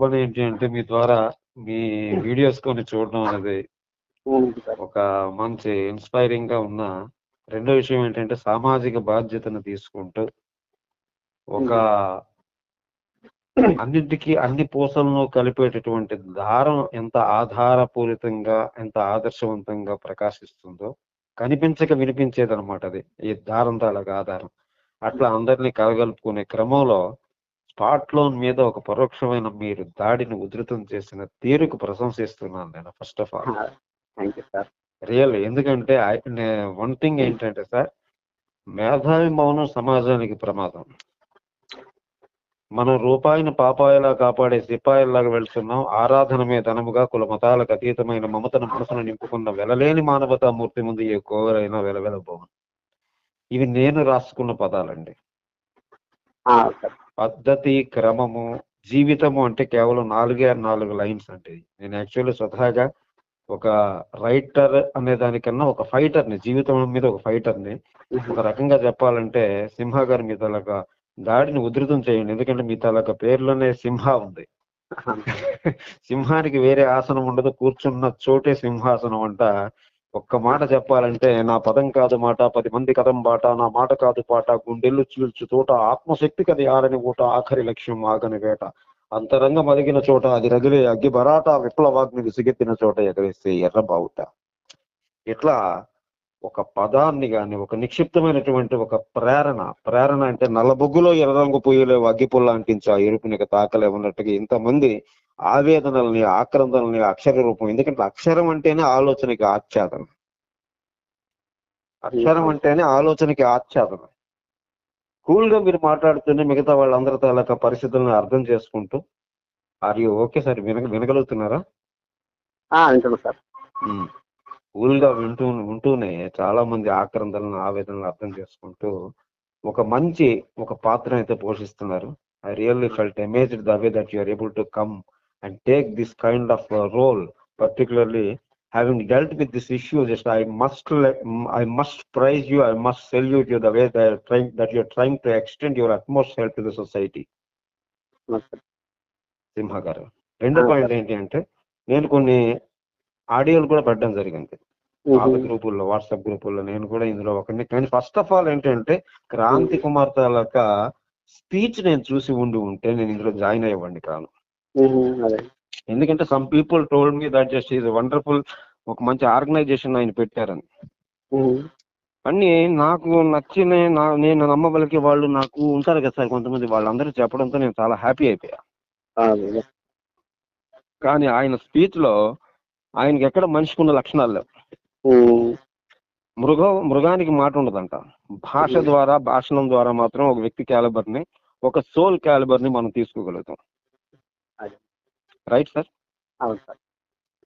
పని ఏంటి అంటే మీ ద్వారా మీ వీడియోస్ కొన్ని చూడడం అనేది సార్. ఒక మంచి ఇన్స్పైరింగ్ గా ఉన్న. రెండో విషయం ఏంటంటే సామాజిక బాధ్యతను తీసుకుంటూ ఒక అన్నింటికి అన్ని పూసలను కలిపేటటువంటి దారం ఎంత ఆధారపూరితంగా ఎంత ఆదర్శవంతంగా ప్రకాశిస్తుందో కనిపించక వినిపించేదన్నమాట అది. ఈ దారం తాలూకు ఆధారం అట్లా అందరినీ కలగలుపుకునే క్రమంలో స్పాట్ లోన్ మీద ఒక పరోక్షమైన మీరు దాడిని ఉధృతం చేసిన తీరుకు ప్రశంసిస్తున్నాను నేను first of all. Thank you sir. Real. ఎందుకంటే వన్ థింగ్ ఏంటంటే సార్, మేధావి మౌనం సమాజానికి ప్రమాదం. మనం రూపాయిని పాపాయిలా కాపాడే సిపాయిల్లాగా వెళ్తున్నాం. ఆరాధన మీద ధనముగా కుల మతాలకు అతీతమైన మమతను మనసును నింపుకున్న వెలలేని మానవతామూర్తి ముందు ఏ కోవరైనా వెలవెలబోను. ఇవి నేను రాసుకున్న పదాలండి. పద్ధతి, క్రమము, జీవితము అంటే కేవలం 4 లైన్స్ అండి. నేను యాక్చువల్లీ స్వతహాగా ఒక రైటర్ అనే దానికన్నా ఒక ఫైటర్ని, జీవితం మీద ఒక ఫైటర్ని. ఒక రకంగా చెప్పాలంటే సింహ గారి మీ తలక దాడిని ఉధృతం చేయండి. ఎందుకంటే మీ తలక పేర్లోనే సింహ ఉంది. సింహానికి వేరే ఆసనం ఉండదు, కూర్చున్న చోటే సింహాసనం అంట. ఒక్క మాట చెప్పాలంటే నా పదం కాదు మాట 10 మంది కథం బాట, నా మాట కాదు పాట, గుండెల్లు చీల్చు తోట, ఆత్మశక్తి కది ఆరని ఊట, ఆఖరి లక్ష్యం ఆగని వేట, అంతరంగం అదిగిన చోట అది రగిలే అగ్గి బరాట, విప్లవాగ్ని విసిగెత్తిన చోట ఎగరేస్తే ఎర్రబావుట. ఇట్లా ఒక పదాన్ని గాని, ఒక నిక్షిప్తమైనటువంటి ఒక ప్రేరణ అంటే నల్లబొగ్గులో ఎర్రంగు పొయ్యలేవు అగ్గిపుల్ల అంటించా ఎరుపునిక తాకలే ఉన్నట్టుగా ఇంతమంది ఆవేదనల్ని, ఆక్రందనల్ని అక్షర రూపం. ఎందుకంటే అక్షరం అంటేనే ఆలోచనకి ఆచ్ఛాదన. అక్షరం అంటేనే ఆలోచనకి ఆచ్ఛాదన. కూల్ గా మీరు మాట్లాడుతూనే మిగతా వాళ్ళందరి తాలూకా పరిస్థితులను అర్థం చేసుకుంటూ, ఆర్ యూ ఓకే సార్? వినగలుగుతున్నారా? సార్. కూల్ గా ఉంటూనే చాలా మంది ఆక్రందనలను, ఆవేదనలు అర్థం చేసుకుంటూ ఒక పాత్ర అయితే పోషిస్తున్నారు. I really felt amazed the way that you are able to come and take this kind of role, particularly having dealt with this issue. Just I must praise you, I must salute you the way that you're trying to extend your utmost help to the society. సింహ గారు, రెండో point ఏంటి అంటే నేను కొన్ని ఆడియోలు కూడా పెట్టడం జరిగింది పాత గ్రూపుల్లో, వాట్సాప్ గ్రూపుల్లో. నేను కూడా ఇందులో ఒకరిని. కానీ ఫస్ట్ ఆఫ్ ఆల్ ఏంటంటే క్రాంతి కుమార్ తాలూకా స్పీచ్ నేను చూసి ఉంటే నేను ఇందులో జాయిన్ అయ్యేవాడిని కాను. ఎందుకంటే some people told me that just is wonderful, ఒక మంచి ఆర్గనైజేషన్ ఆయన పెట్టారని. అన్ని నాకు నచ్చిన, నేను నమ్మబలికే వాళ్ళు నాకు ఉంటారు కదా సార్ కొంతమంది, వాళ్ళందరూ చెప్పడంతో నేను చాలా హ్యాపీ అయిపోయా. కానీ ఆయన స్పీచ్ లో ఆయనకి ఎక్కడ మనిషికున్న లక్షణాలు లేవు. మృగానికి మాట ఉండదంట. భాష ద్వారా, భాషణం ద్వారా మాత్రం ఒక వ్యక్తి క్యాలిబర్ ని, ఒక సోల్ క్యాలిబర్ ని మనం తీసుకోగలుగుతాం. Right sir?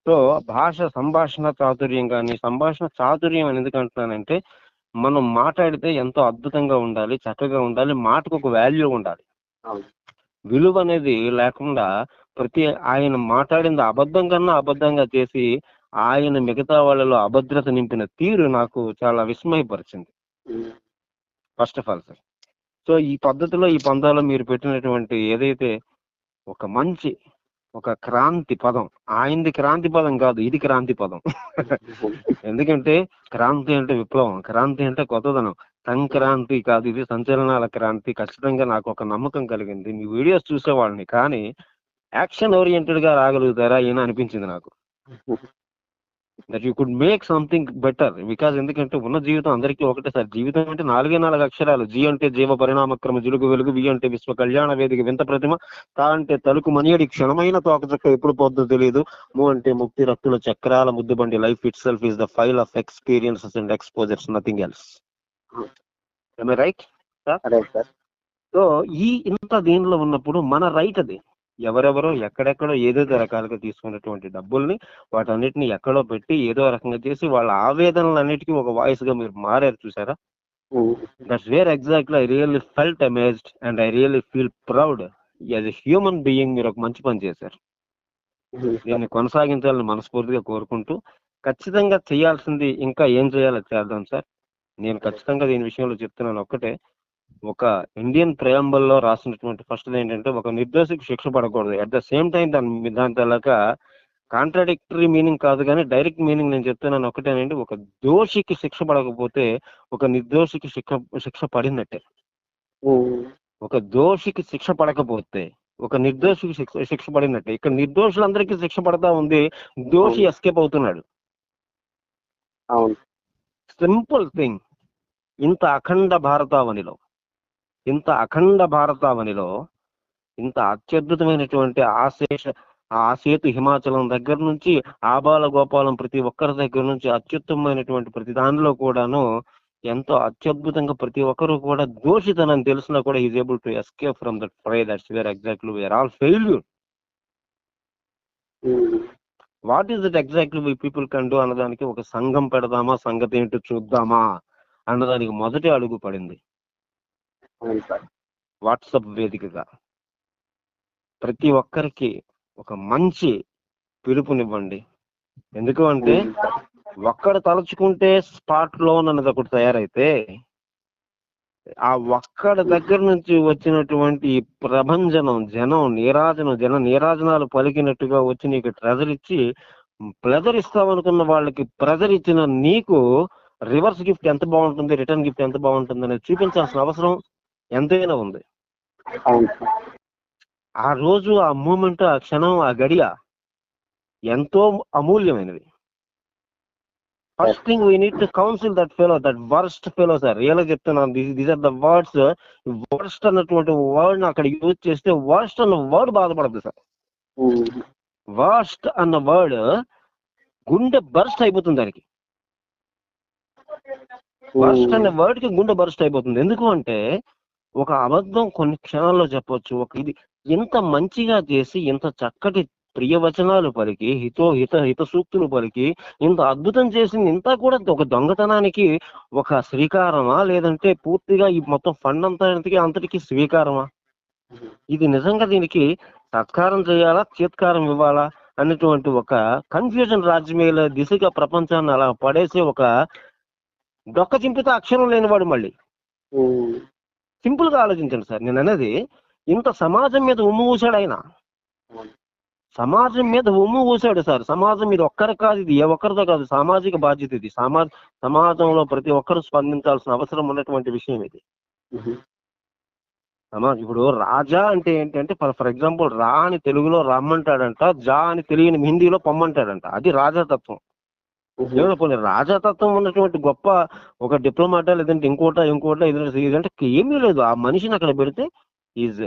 సో సంభాషణ చాతుర్యం కానీ, సంభాషణ చాతుర్యం అని ఎందుకు అంటున్నానంటే మనం మాట్లాడితే ఎంతో అద్భుతంగా ఉండాలి, చక్కగా ఉండాలి, మాటకు ఒక వాల్యూ ఉండాలి. విలువ అనేది లేకుండా ఆయన మాట్లాడింది అబద్ధం కన్నా అబద్ధంగా చేసి ఆయన మిగతా వాళ్ళలో అభద్రత నింపిన తీరు నాకు చాలా విస్మయపరిచింది first of all sir. So ఈ పద్ధతిలో, ఈ పందాలో మీరు పెట్టినటువంటి ఏదైతే ఒక క్రాంతి పదం, ఆయనది క్రాంతి పదం కాదు, ఇది క్రాంతి పదం. ఎందుకంటే క్రాంతి అంటే విప్లవం, క్రాంతి అంటే కొత్తదనం. సంక్రాంతి కాదు, ఇది సంచలనాల క్రాంతి. ఖచ్చితంగా నాకు ఒక నమ్మకం కలిగింది మీ వీడియోస్ చూసేవాళ్ళని. కానీ యాక్షన్ ఓరియంటెడ్ గా రాగలుగుతారా ఈయన అనిపించింది నాకు. That you could make something better. Because ఎందుకంటే ఉన్న జీవితం అందరికీ ఒకటే సార్. జీవితం అంటే 4 అక్షరాలు. జీ అంటే జీవ పరిణామక్రమ జిలుగు వెలుగు, వి అంటే విశ్వ కళ్యాణ వేదిక వింత ప్రతిమ, తా అంటే తలుకు మనియడి క్షణమైన తోకచక్క ఎప్పుడు పోద్దో తెలియదు, ము అంటే ముక్తి రక్తుల చక్రాల ముద్దుబండి, life itself is the file of experiences and exposures, nothing else. Right sir? So ఇంత దీనిలో ఉన్నప్పుడు మన రైట్ అది. ఎవరెవరో ఎక్కడెక్కడో ఏదేదో రకాలుగా తీసుకున్నటువంటి డబ్బుల్ని వాటన్నిటిని ఎక్కడో పెట్టి ఏదో రకంగా చేసి వాళ్ళ ఆవేదనలన్నిటికీ ఒక వాయిస్ గా మీరు మారారు చూసారా? That's where exactly I really felt amazed and I really feel proud. As a human being మీరు ఒక మంచి పని చేశారు. దీన్ని కొనసాగించాలని మనస్ఫూర్తిగా కోరుకుంటూ, ఖచ్చితంగా చేయాల్సింది ఇంకా ఏం చేయాలో చేద్దాం సార్. నేను ఖచ్చితంగా దీని విషయంలో చెప్తున్నాను ఒక్కటే, ఒక ఇండియన్ ప్రియాంబుల్లో రాసినటువంటి ఫస్ట్ ఏంటంటే ఒక నిర్దోషికి శిక్ష పడకూడదు. అట్ ద సేమ్ టైం దాని తలక కాంట్రాడిక్టరీ మీనింగ్ కాదు కానీ డైరెక్ట్ మీనింగ్ నేను చెప్తున్నాను ఒకటేనండి. ఒక దోషికి శిక్ష పడకపోతే ఒక నిర్దోషికి శిక్ష పడినట్టే. ఒక దోషికి శిక్ష పడకపోతే ఒక నిర్దోషికి శిక్ష పడినట్టే. ఇక్కడ నిర్దోషులందరికీ శిక్ష పడతా ఉంది, దోషి ఎస్కేప్ అవుతున్నాడు. Simple thing. ఇంత అఖండ భారతావనిలో ఇంత అత్యద్భుతమైనటువంటి ఆ సేతు హిమాచలం దగ్గర నుంచి ఆబాల గోపాలం ప్రతి ఒక్కరి దగ్గర నుంచి అత్యుత్తమైనటువంటి ప్రతి దానిలో కూడాను ఎంతో అత్యద్భుతంగా ప్రతి ఒక్కరు కూడా దోషితనని తెలిసినా కూడా is able to escape from that fray. That's where exactly we are all failure. What is that exactly we people can do అన్నదానికి ఒక సంఘం పెడదామా, సంగతి ఏంటో చూద్దామా అన్నదానికి మొదటి అడుగు పడింది వాట్సాప్ వేదికగా. ప్రతి ఒక్కరికి ఒక మంచి పిలుపునివ్వండి. ఎందుకు అంటే ఒక్కడు తలుచుకుంటే స్పాట్ లోన్ అన్నది ఒకటి తయారైతే ఆ ఒక్కడి దగ్గర నుంచి వచ్చినటువంటి ప్రభంజనం జన నీరాజనాలు పలికినట్టుగా వచ్చి నీకు ట్రెజర్ ఇచ్చి ప్లెజర్ ఇస్తామనుకున్న వాళ్ళకి ప్రెజర్ ఇచ్చిన నీకు రివర్స్ గిఫ్ట్ ఎంత బాగుంటుంది, రిటర్న్ గిఫ్ట్ ఎంత బాగుంటుంది అనేది చూపించాల్సిన అవసరం ఎంతైనా ఉంది. ఆ రోజు, ఆ మూమెంట్, ఆ క్షణం, ఆ గడియ ఎంతో అమూల్యమైనది. First thing we need to counsel that fellow, that worst fellow. Sir real గా చెప్తున్నాను, these are the words. Worst అన్నటువంటి వర్డ్ అక్కడ యూజ్ చేస్తే వర్స్ట్ అన్న వర్డ్ బాధపడదు సార్. వర్స్ట్ అన్న వర్డ్ గుండె బర్స్ట్ అయిపోతుంది దానికి. వర్స్ట్ అనే వర్డ్ కి గుండె బర్స్ట్ అయిపోతుంది. ఎందుకు అంటే ఒక అబద్ధం కొన్ని క్షణాల్లో చెప్పొచ్చు. ఒక ఇది ఇంత మంచిగా చేసి, ఇంత చక్కటి ప్రియవచనాలు పలికి, హిత సూక్తులు పలికి, ఇంత అద్భుతం చేసింది ఇంత కూడా ఒక దొంగతనానికి ఒక శ్రీకారమా, లేదంటే పూర్తిగా ఈ మొత్తం ఫండ్ అంతటికి స్వీకారమా? ఇది నిజంగా దీనికి సత్కారం చేయాలా, చేత్కారం ఇవ్వాలా అన్నటువంటి ఒక కన్ఫ్యూజన్ రాజ్యమేల దిశగా ప్రపంచాన్ని అలా పడేసే ఒక డొక్క చింపితే అక్షరం లేనివాడు మళ్ళీ. సింపుల్ గా ఆలోచించండి సార్. నేను అనేది ఇంత సమాజం మీద ఉమ్ము ఊసాడు ఆయన. సమాజం మీద ఉమ్ము ఊసాడు సార్. సమాజం మీద ఒక్కరి కాదు, ఇది ఏ ఒక్కరితో కాదు, సామాజిక బాధ్యత ఇది. సమాజంలో ప్రతి ఒక్కరు స్పందించాల్సిన అవసరం ఉన్నటువంటి విషయం ఇది. ఇప్పుడు రాజా అంటే ఏంటంటే ఫర్ ఎగ్జాంపుల్ రా అని తెలుగులో రమ్మంటాడంట, జా అని తెలియని హిందీలో పొమ్మంటాడంట. అది రాజాతత్వం. పోనీ రాజాతత్వం ఉన్నటువంటి గొప్ప ఒక డిప్లొమాటా, లేదంటే ఇంకోట ఇదంటే ఏమీ లేదు. ఆ మనిషిని అక్కడ పెడితే ఈజ్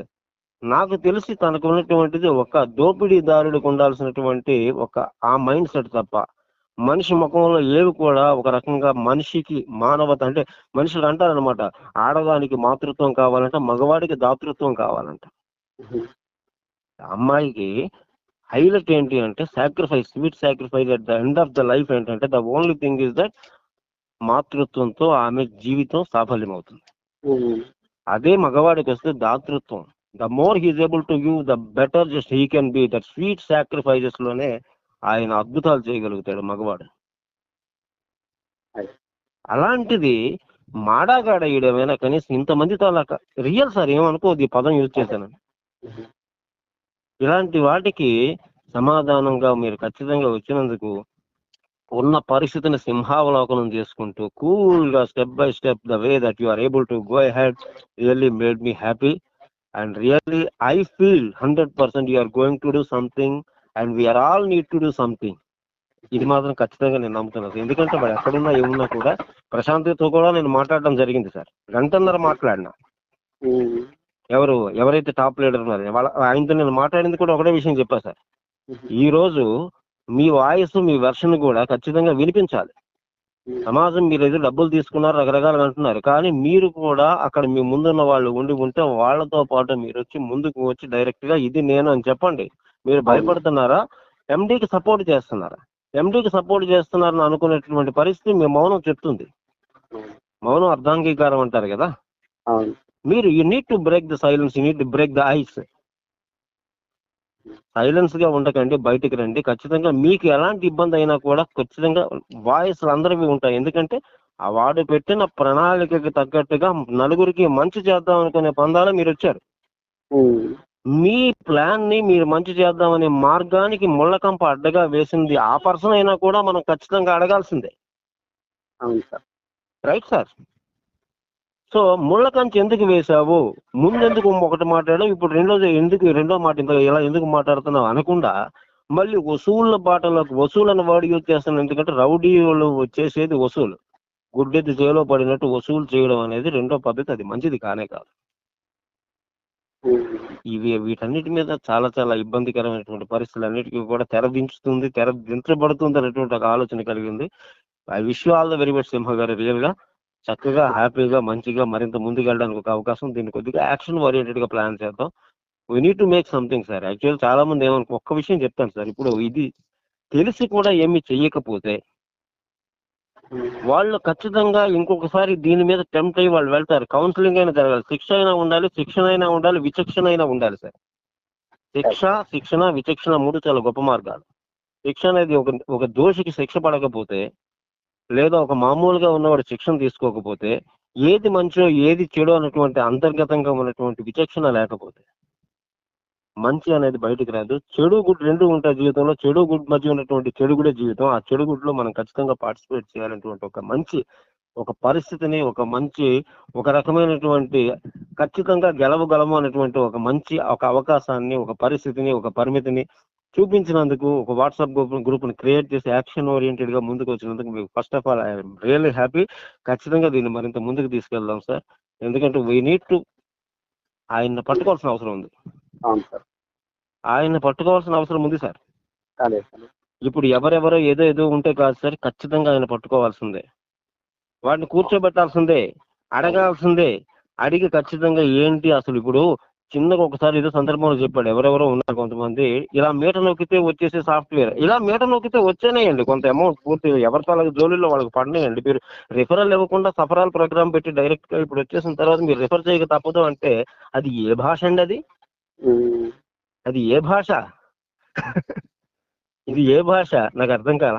నాకు తెలిసి తనకు ఉన్నటువంటిది ఒక దోపిడీదారుడికి ఉండాల్సినటువంటి ఒక ఆ మైండ్ సెట్ తప్ప మనిషి ముఖంలో ఏవి కూడా ఒక రకంగా మనిషికి మానవత అంటే మనుషులు అంటారనమాట, ఆడదానికి మాతృత్వం కావాలంట, మగవాడికి దాతృత్వం కావాలంట. అమ్మాయికి హైలైట్ ఏంటి అంటే sacrifice, sweet sacrifice at the end of the life ఏంటంటే the only thing is that మాతృత్వంతో ఆమె జీవితం సాఫల్యం అవుతుంది. అదే మగవాడికి వస్తే దాతృత్వం. The more he is able to give the better just he can be. That sweet sacrifices లోనే ఆయన అద్భుతాలు చేయగలుగుతాడు మగవాడు. అలాంటిది మాడాగాడ ఈడమైనా కనీసం ఇంతమందితో అలా రియల్ సార్ ఏమనుకోదు ఈ పదం యూజ్ చేశానని. ఇలాంటి వాటికి సమాధానంగా మీరు ఖచ్చితంగా వచ్చినందుకు ఉన్న పరిస్థితిని సింహావలోకనం చేసుకుంటూ కూల్ గా step by step the way that you are able to go ahead really made me happy. And really I feel 100% you are going to do something and we are all need to do something. ఇది మాత్రం ఖచ్చితంగా నేను నమ్ముతున్నాను. ఎందుకంటే వాడు ఎక్కడున్నా ఏమున్నా కూడా ప్రశాంత్తో కూడా నేను మాట్లాడడం జరిగింది సార్. గంటన్నర మాట్లాడినా. ఎవరైతే టాప్ లీడర్ ఉన్నారో ఆయనతో నేను మాట్లాడింది కూడా ఒకటే విషయం చెప్పా సార్. ఈ రోజు మీ వాయిస్, మీ వెర్షన్ కూడా ఖచ్చితంగా వినిపించాలి. సమాజం మీరు ఏదో డబ్బులు తీసుకున్నారు, రకరకాలుగా అంటున్నారు, కానీ మీరు కూడా అక్కడ మీ ముందున్న వాళ్ళు ఉండి ఉంటే వాళ్ళతో పాటు మీరు వచ్చి ముందుకు వచ్చి డైరెక్ట్ గా ఇది నేను అని చెప్పండి. మీరు భయపడుతున్నారా, ఎండీకి సపోర్ట్ చేస్తున్నారా? ఎండీకి సపోర్ట్ చేస్తున్నారని అనుకునేటువంటి పరిస్థితి మీ మౌనం చెప్తుంది. మౌనం అర్ధాంగీకారం అంటారు కదా. మీరు you need to break the silence, you need to break the ice. Silence గా ఉండకండి, బయటికి రండి. ఖచ్చితంగా మీకు ఎలాంటి ఇబ్బంది అయినా కూడా ఖచ్చితంగా వాయిస్ అందరివి ఉంటాయి. ఎందుకంటే ఆ వాడు పెట్టిన ప్రణాళికకి తగ్గట్టుగా నలుగురికి మంచి చేద్దాం అనుకునే పందాలో మీరు వచ్చారు. మీ ప్లాన్ ని మీరు మంచి చేద్దామనే మార్గానికి ముళ్ళకంప అడ్డగా వేసింది ఆ పర్సన్ అయినా కూడా మనం ఖచ్చితంగా అడగాల్సిందే. అవును సార్. Right sir. సో ముళ్ళ కంచె ఎందుకు వేశావు, ముందెందుకు ఒకటి మాట్లాడావు, ఇప్పుడు రెండో మాట ఇలా ఎందుకు మాట్లాడుతున్నావు అనకుండా మళ్ళీ వసూళ్ళ బాటలోకి వసూలు వాడు యూజ్ చేస్తున్నాడు. ఎందుకంటే రౌడీలు వచ్చేసేది వసూలు, గుడ్డెద్దు చేలో పడినట్టు వసూలు చేయడం అనేది రెండో పద్ధతి. అది మంచిది కానే కాదు. వీటన్నిటి మీద చాలా చాలా ఇబ్బందికరమైనటువంటి పరిస్థితులు అన్నిటికీ కూడా తెరదించబడుతుంది అనేటువంటి ఒక ఆలోచన కలిగింది. I wish you all the very much Simha garu. Real గా చక్కగా హ్యాపీగా మంచిగా మరింత ముందుకు వెళ్ళడానికి ఒక అవకాశం. దీన్ని కొద్దిగా యాక్షన్ ఓరియంటెడ్ గా ప్లాన్ చేద్దాం. We need to make something sir. Actual చాలా మంది ఒక్క విషయం చెప్తాను సార్. ఇప్పుడు ఇది తెలిసి కూడా ఏమీ చెయ్యకపోతే వాళ్ళు ఖచ్చితంగా ఇంకొకసారి దీని మీద టెంప్ట్ అయ్యి వాళ్ళు వెళ్తారు. కౌన్సిలింగ్ అయినా జరగాలి, శిక్ష అయినా ఉండాలి, శిక్షణ అయినా ఉండాలి, విచక్షణ అయినా ఉండాలి సార్. శిక్షణ విచక్షణ 3 చాలా గొప్ప మార్గాలు. శిక్ష అనేది ఒక దోషికి శిక్ష పడకపోతే, లేదా ఒక మామూలుగా ఉన్నవాడు శిక్షణ తీసుకోకపోతే, ఏది మంచో ఏది చెడు అన్నటువంటి అంతర్గతంగా ఉన్నటువంటి విచక్షణ లేకపోతే మంచి అనేది బయటకు రాదు. చెడు గుడ్ రెండు ఉంటాయి జీవితంలో. చెడు గుడ్ మధ్య ఉన్నటువంటి చెడు కూడా జీవితం. ఆ చెడు గుడ్లో మనం ఖచ్చితంగా పార్టిసిపేట్ చేయాలనేటువంటి ఒక పరిస్థితిని, ఒక రకమైనటువంటి ఖచ్చితంగా గెలవగలము అనేటువంటి ఒక అవకాశాన్ని, ఒక పరిస్థితిని, ఒక పరిమితిని చూపించినందుకు, ఒక వాట్సాప్ గ్రూప్ ని క్రియేట్ చేసి యాక్షన్ ఓరియంటెడ్ గా ముందుకు వచ్చినందుకు మీకు first of all I'm really happy. ఖచ్చితంగా దీన్ని మరింత ముందుకు తీసుకెళ్దాం సార్. ఎందుకంటే వీ నీడ్ టు ఆయన్ని పట్టుకోవాల్సిన అవసరం ఉంది. ఆయన పట్టుకోవాల్సిన అవసరం ఉంది సార్. ఇప్పుడు ఎవరెవరో ఏదో ఉంటే కాదు సార్, ఖచ్చితంగా ఆయన పట్టుకోవాల్సిందే. వాటిని కూర్చోబెట్టాల్సిందే, అడగాల్సిందే. అడిగి ఖచ్చితంగా ఏంటి అసలు ఇప్పుడు చిన్నగా ఒకసారి ఏదో సందర్భంలో చెప్పాడు, ఎవరెవరో ఉన్నారు కొంతమంది ఇలా మీట నొక్కితే వచ్చేసే సాఫ్ట్వేర్, ఇలా మీట నొక్కితే వచ్చేనేయండి కొంత అమౌంట్ పూర్తి ఎవరి తాలూకు జోలిలో వాళ్ళకి పడినాయండి. మీరు రిఫరల్ ఇవ్వకుండా సఫరాల్ ప్రోగ్రామ్ పెట్టి డైరెక్ట్ గా ఇప్పుడు వచ్చేసిన తర్వాత మీరు రిఫర్ చేయక తప్పదు అంటే అది ఏ భాష అండి? అది ఏ భాష? ఇది ఏ భాష? నాకు అర్థం కాల.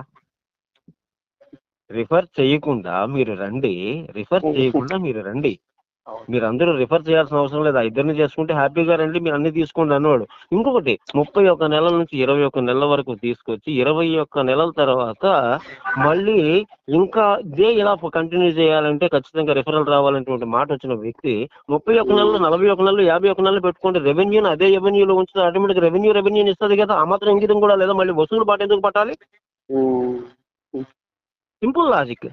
రిఫర్ చేయకుండా మీరు రండి. మీరందరూ రిఫర్ చేయాల్సిన అవసరం లేదు. ఆ ఇద్దరిని చేసుకుంటే హ్యాపీగా రండి, మీరు అన్ని తీసుకోండి అన్నాడు. ఇంకొకటి 31 నెలల నుంచి 21 నెలల వరకు తీసుకొచ్చి 21 నెలల తర్వాత మళ్ళీ ఇంకా ఇలా కంటిన్యూ చేయాలంటే ఖచ్చితంగా రిఫరల్ రావాలనేటువంటి మాట వచ్చిన వ్యక్తి 31 నెలలు, 41 నెలలు, 51 నెలలు పెట్టుకుంటే రెవెన్యూని అదే రెవెన్యూలో ఉంచితే ఆటోమేటిక్ రెవెన్యూని ఇస్తుంది కదా. ఆ మాత్రం ఇంగితం కూడా లేదా? మళ్ళీ వసూలు బాట ఎందుకు పట్టాలి? Simple logic.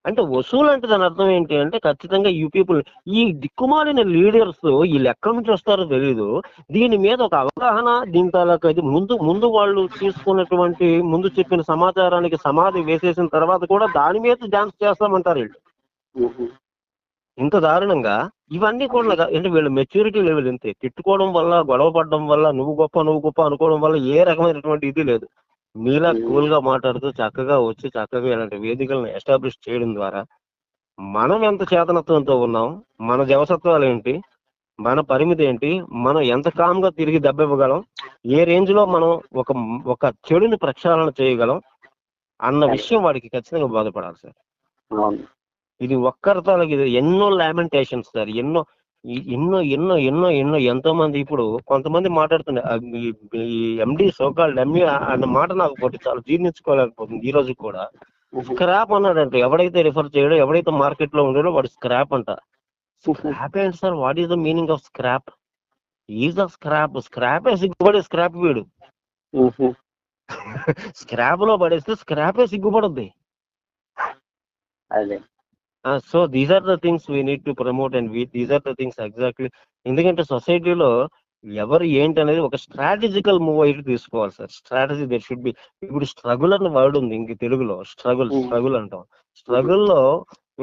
అంటే వసూలు అంటే దాని అర్థం ఏంటి అంటే ఖచ్చితంగా యూ పీపుల్, ఈ దిక్కుమాలిన లీడర్స్ వీళ్ళు ఎక్కడి నుంచి వస్తారో తెలీదు. దీని మీద ఒక అవగాహన, దీని తాలూకా ఇది ముందు వాళ్ళు తీసుకున్నటువంటి ముందు చెప్పిన సమాచారానికి సమాధి వేసేసిన తర్వాత కూడా దాని మీద డాన్స్ చేస్తామంటారు వీళ్ళు. ఇంత దారుణంగా ఇవన్నీ కూడా అంటే వీళ్ళ మెచ్యూరిటీ లెవెల్ ఇంతే. తిట్టుకోవడం వల్ల, గొడవ పడడం వల్ల, నువ్వు గొప్ప అనుకోవడం వల్ల ఏ రకమైనటువంటి ఇది లేదు. మీలా కూల్ గా మాట్లాడుతూ చక్కగా ఇలాంటి వేదికలను ఎస్టాబ్లిష్ చేయడం ద్వారా మనం ఎంత చేతనత్వంతో ఉన్నాం, మన జవసత్వాలు ఏంటి, మన పరిమితి ఏంటి, మనం ఎంత కామ్ గా తిరిగి దెబ్బ ఇవ్వగలం, ఏ రేంజ్ లో మనం ఒక చెడుని ప్రక్షాళన చేయగలం అన్న విషయం వాడికి ఖచ్చితంగా బాధపడాలి సార్. ఇది ఒక్కరితాలకి ఇది ఎన్నో లామెంటేషన్స్ సార్, ఎన్నో ఎంతో మంది. ఇప్పుడు కొంతమంది మాట్లాడుతున్నారు ఈ ఎండి సోకాల్డ్ ఎంఈ అన్న మాట నాకు ఒకటి చాలా జీర్ణించుకోలేకపోతుంది ఈ రోజు కూడా. స్క్రాప్ అన్నాడంటే ఎవడైతే రిఫర్ చేయడో, ఎవడైతే మార్కెట్ లో ఉండడో వాడు స్క్రాప్ అంట. స్క్రాప్ ఏంటి sir? What is the meaning of scrap? ఈజ్ ఆఫ్ స్క్రాపే సిగ్గుపడే స్క్రాప్ వీడు. స్క్రాప్ లో పడేస్తే స్క్రాపే సిగ్గుపడుద్ది. So these are the things we need to promote and these are the things exactly. ఎందుకంటే సొసైటీలో ఎవరు ఏంటి అనేది ఒక స్ట్రాటజికల్ మూవ్ అయితే తీసుకోవాలి sir. Strategy there should be. ఇప్పుడు స్ట్రగుల్ అన్న వర్డ్ ఉంది ఇంక తెలుగులో, స్ట్రగుల్ అంటాం. స్ట్రగుల్లో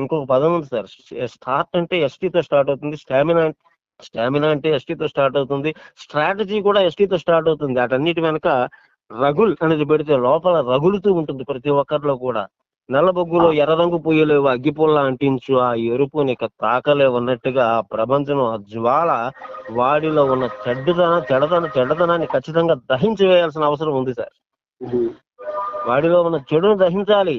ఇంకొక పదం ఉంది సార్. స్టార్ట్ అంటే ఎస్టీతో స్టార్ట్ అవుతుంది, స్టామినా అంటే ఎస్టీతో స్టార్ట్ అవుతుంది, స్ట్రాటజీ కూడా ఎస్టీతో స్టార్ట్ అవుతుంది. అటన్నిటి వెనక రగుల్ అనేది పెడితే లోపల రగులుతూ ఉంటుంది ప్రతి ఒక్కరిలో కూడా. నల్లబొగ్గులో ఎర్ర రంగు పొయ్యలేవు, అగ్గిపుల్ల అంటించు ఆ ఎరుపు నీకు తాకలేవు అన్నట్టుగా ఆ ప్రపంచం, ఆ జ్వాల వాడిలో ఉన్న చెడ్డదనాన్ని ఖచ్చితంగా దహించి వేయాల్సిన అవసరం ఉంది సార్. వాడిలో ఉన్న చెడును దహించాలి.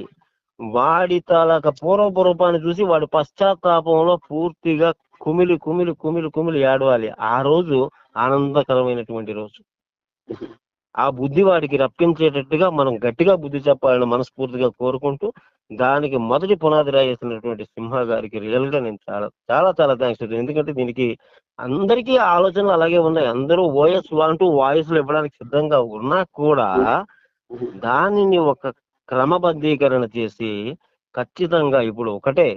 వాడి తాలూకా పూర్వపురూపాన్ని చూసి వాడి పశ్చాత్తాపంలో పూర్తిగా కుమిలి కుమిలి కుమిలి కుమిలి ఏడవాలి. ఆ రోజు ఆనందకరమైనటువంటి రోజు. ఆ బుద్ధి వాడికి రప్పించేటట్టుగా మనం గట్టిగా బుద్ధి చెప్పాలని మనస్ఫూర్తిగా కోరుకుంటూ, దానికి మొదటి పునాది రాయేసినటువంటి సింహ గారికి రియల్ గా నేను చాలా చాలా చాలా థ్యాంక్స్ చెప్తాను. ఎందుకంటే దీనికి అందరికీ ఆలోచనలు అలాగే ఉన్నాయి. అందరూ ఓఎస్ అంటూ వాయిస్లు ఇవ్వడానికి సిద్ధంగా ఉన్నా కూడా దానిని ఒక క్రమబద్ధీకరణ చేసి ఖచ్చితంగా ఇప్పుడు ఒకటే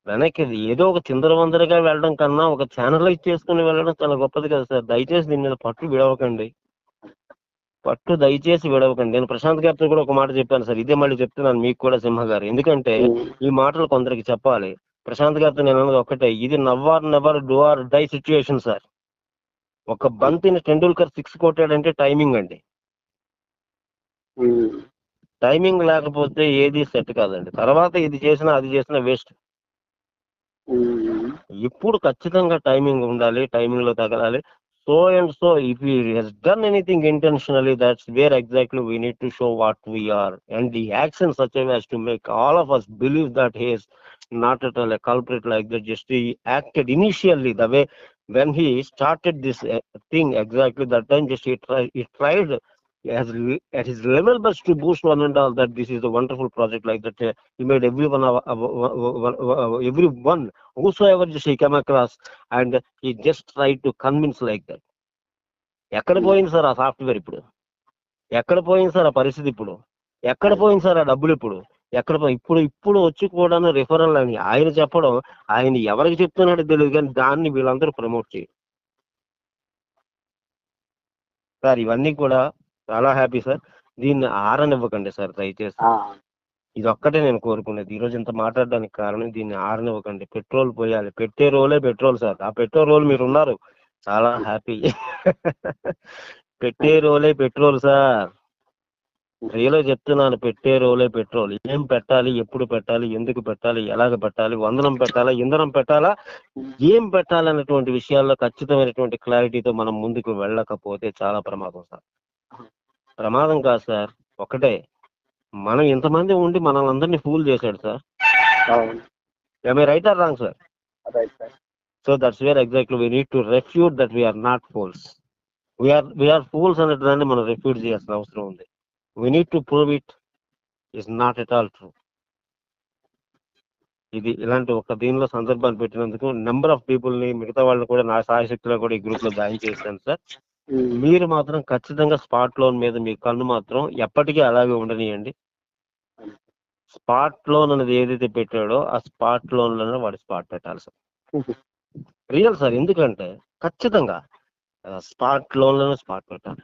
వెనక్కి ఏదో ఒక చిందరవందరగా వెళ్ళడం కన్నా ఒక ఛానలైజ్ చేసుకుని వెళ్ళడం చాలా గొప్పది కదా సార్. దయచేసి దీని మీద పట్టు విడవకండి. పట్టు దయచేసి విడవకండి. నేను ప్రశాంత్ గారితో కూడా ఒక మాట చెప్పాను సార్. ఇదే మళ్ళీ చెప్తున్నాను మీకు కూడా సింహ గారు. ఎందుకంటే ఈ మాటలు కొందరికి చెప్పాలి. ప్రశాంత్ గారితో నేను అన్నది ఒక్కటే, ఇది నవ్వార్ never do or die situation sir. ఒక బంతిని టెండూల్కర్ 6 కొట్టాడంటే టైమింగ్ అండి. టైమింగ్ లేకపోతే ఏది సెట్ కాదండి. తర్వాత ఇది చేసినా అది చేసినా వేస్ట్. ఇప్పుడు ఖచ్చితంగా టైమింగ్ ఉండాలి. టైమింగ్ లో తగలాలి. So and so, if he has done anything intentionally, that's where exactly we need to show what we are. And the action such a way as to make all of us believe that he is not at all a culprit like that. Just he acted initially the way when he started this thing exactly that time. Just he tried at his level best to boost one and all that this is a wonderful project like that. He made everyone whosoever just he came across, and he just tried to convince like that. ఎక్కడ పోయింది sir ఆ software ఇప్పుడు? ఎక్కడ పోయింది sir ఆ పరిస్థితి ఇప్పుడు? ఎక్కడ పోయింది సార్ ఆ డబ్బులు ఇప్పుడు? ఎక్కడ ఇప్పుడు వచ్చి కూడా రిఫరల్ అని ఆయన చెప్పడం, ఆయన ఎవరికి చెప్తున్నాడో తెలియదు కానీ దాన్ని వీళ్ళందరూ ప్రమోట్ చేయరు సార్. ఇవన్నీ కూడా చాలా హ్యాపీ సార్. దీన్ని ఆరనివ్వకండి సార్ దయచేసి. ఇది ఒక్కటే నేను కోరుకునేది. ఈ రోజు ఇంత మాట్లాడడానికి కారణం దీన్ని ఆరనివ్వకండి. పెట్రోల్ పోయాలి. పెట్టే రోలే పెట్రోల్ సార్. ఆ పెట్టే రోల్ మీరు ఉన్నారు, చాలా హ్యాపీ. పెట్టే రోలే పెట్రోల్ సార్. రియలో చెప్తున్నాను, పెట్టే రోలే పెట్రోల్. ఏం పెట్టాలి, ఎప్పుడు పెట్టాలి, ఎందుకు పెట్టాలి, ఎలాగ పెట్టాలి, వందనం పెట్టాలా, ఇంధనం పెట్టాలా, ఏం పెట్టాలన్నటువంటి విషయాల్లో ఖచ్చితమైనటువంటి క్లారిటీతో మనం ముందుకు వెళ్ళకపోతే చాలా ప్రమాదం సార్. ప్రమాదం కాదు సార్, ఒకటే, మనం ఇంతమంది ఉండి మనల్ని అందరినీ ఫూల్ చేశాడు sir. Am I right or wrong, sir? Right, sir. So that's where exactly we need to refute that we are not fools. We are fools అన్నట్టు దాన్ని మనం refute చేయాల్సిన అవసరం ఉంది. We need to prove it is not at all true. ఇది ఇలాంటి ఒక దీనిలో సందర్భాన్ని పెట్టినందుకు నెంబర్ ఆఫ్ పీపుల్ ని, మిగతా వాళ్ళని కూడా నా సాయశక్తిలో కూడా ఈ గ్రూప్ లో జాయిన్ చేశాను సార్. మీరు మాత్రం ఖచ్చితంగా స్పాట్ లోన్ మీద మీ కన్ను మాత్రం ఎప్పటికీ అలాగే ఉండనియండి. స్పాట్ లోన్ అనేది ఏదైతే పెట్టాడో ఆ స్పాట్ లోన్ లోనే వాడి స్పాట్ పెట్టాలి సార్. Real sir. ఎందుకంటే ఖచ్చితంగా స్పాట్ లోన్ లోనే స్పాట్ పెట్టాలి.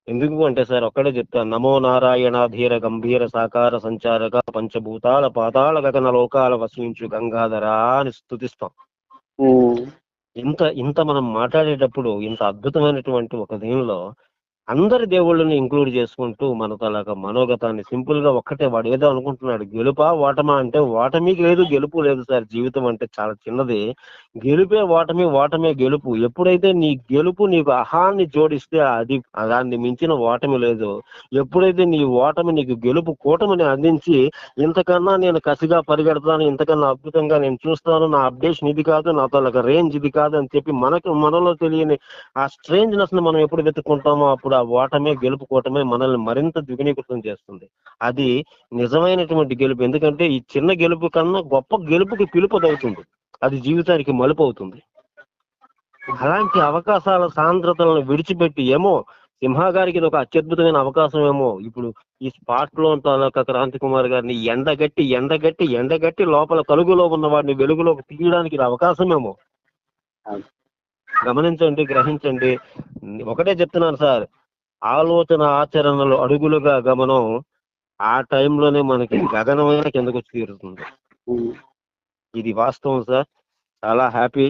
ఎందుకు అంటే సార్ ఒక్కడే చెప్తాను, నమో నారాయణ ధీర గంభీర సాకార సంచారక పంచభూతాల పాతాళ గగన లోకాల వసించు గంగాధరా అని స్తుతిస్తాం. ఇంత మనం మాట్లాడేటప్పుడు ఇంత అద్భుతమైనటువంటి ఒక దీనిలో అందరి దేవుళ్ళని ఇంక్లూడ్ చేసుకుంటూ మన తలాగా మనోగతాన్ని సింపుల్ గా ఒక్కటే, వాడు ఏదో అనుకుంటున్నాడు గెలుపా ఓటమా అంటే ఓటమికి లేదు, గెలుపు లేదు సార్. జీవితం అంటే చాలా చిన్నది. గెలుపే ఓటమి, ఓటమే గెలుపు. ఎప్పుడైతే నీ గెలుపు నీకు అహాన్ని జోడిస్తే అది దాన్ని మించిన ఓటమి లేదు. ఎప్పుడైతే నీ ఓటమి నీకు గెలుపు కూటమిని అందించి ఇంతకన్నా నేను కసిగా పరిగెడతాను, ఇంతకన్నా అద్భుతంగా నేను చూస్తాను, నా అప్డేషన్ ఇది కాదు, నా తలక రేంజ్ ఇది కాదు అని చెప్పి మనలో తెలియని ఆ స్ట్రేంజ్నెస్ ని మనం ఎప్పుడు వెతుక్కుంటామో అప్పుడు ఆ ఓటమే గెలుపు కూటమే మనల్ని మరింత ద్విగుణీకృతం చేస్తుంది. అది నిజమైనటువంటి గెలుపు. ఎందుకంటే ఈ చిన్న గెలుపు కన్నా గొప్ప గెలుపుకి పిలుపుదవుతుంది. అది జీవితానికి మలుపు అవుతుంది. అలాంటి అవకాశాల సాంద్రతలను విడిచిపెట్టి ఏమో సింహ గారికి ఇది ఒక అత్యద్భుతమైన అవకాశం ఏమో ఇప్పుడు ఈ స్పాట్ లో క్రాంతి కుమార్ గారిని ఎండగట్టి లోపల కలుగులో ఉన్న వాడిని వెలుగులోకి తీయడానికి ఇది అవకాశమేమో. గమనించండి, గ్రహించండి. ఒకటే చెప్తున్నాను సార్, ఆలోచన ఆచరణలు అడుగులుగా గమనం ఆ టైంలోనే మనకి గగనమైన కిందకు వచ్చి తీరుతుంది. ఇది వాస్తవం సార్. చాలా హ్యాపీ.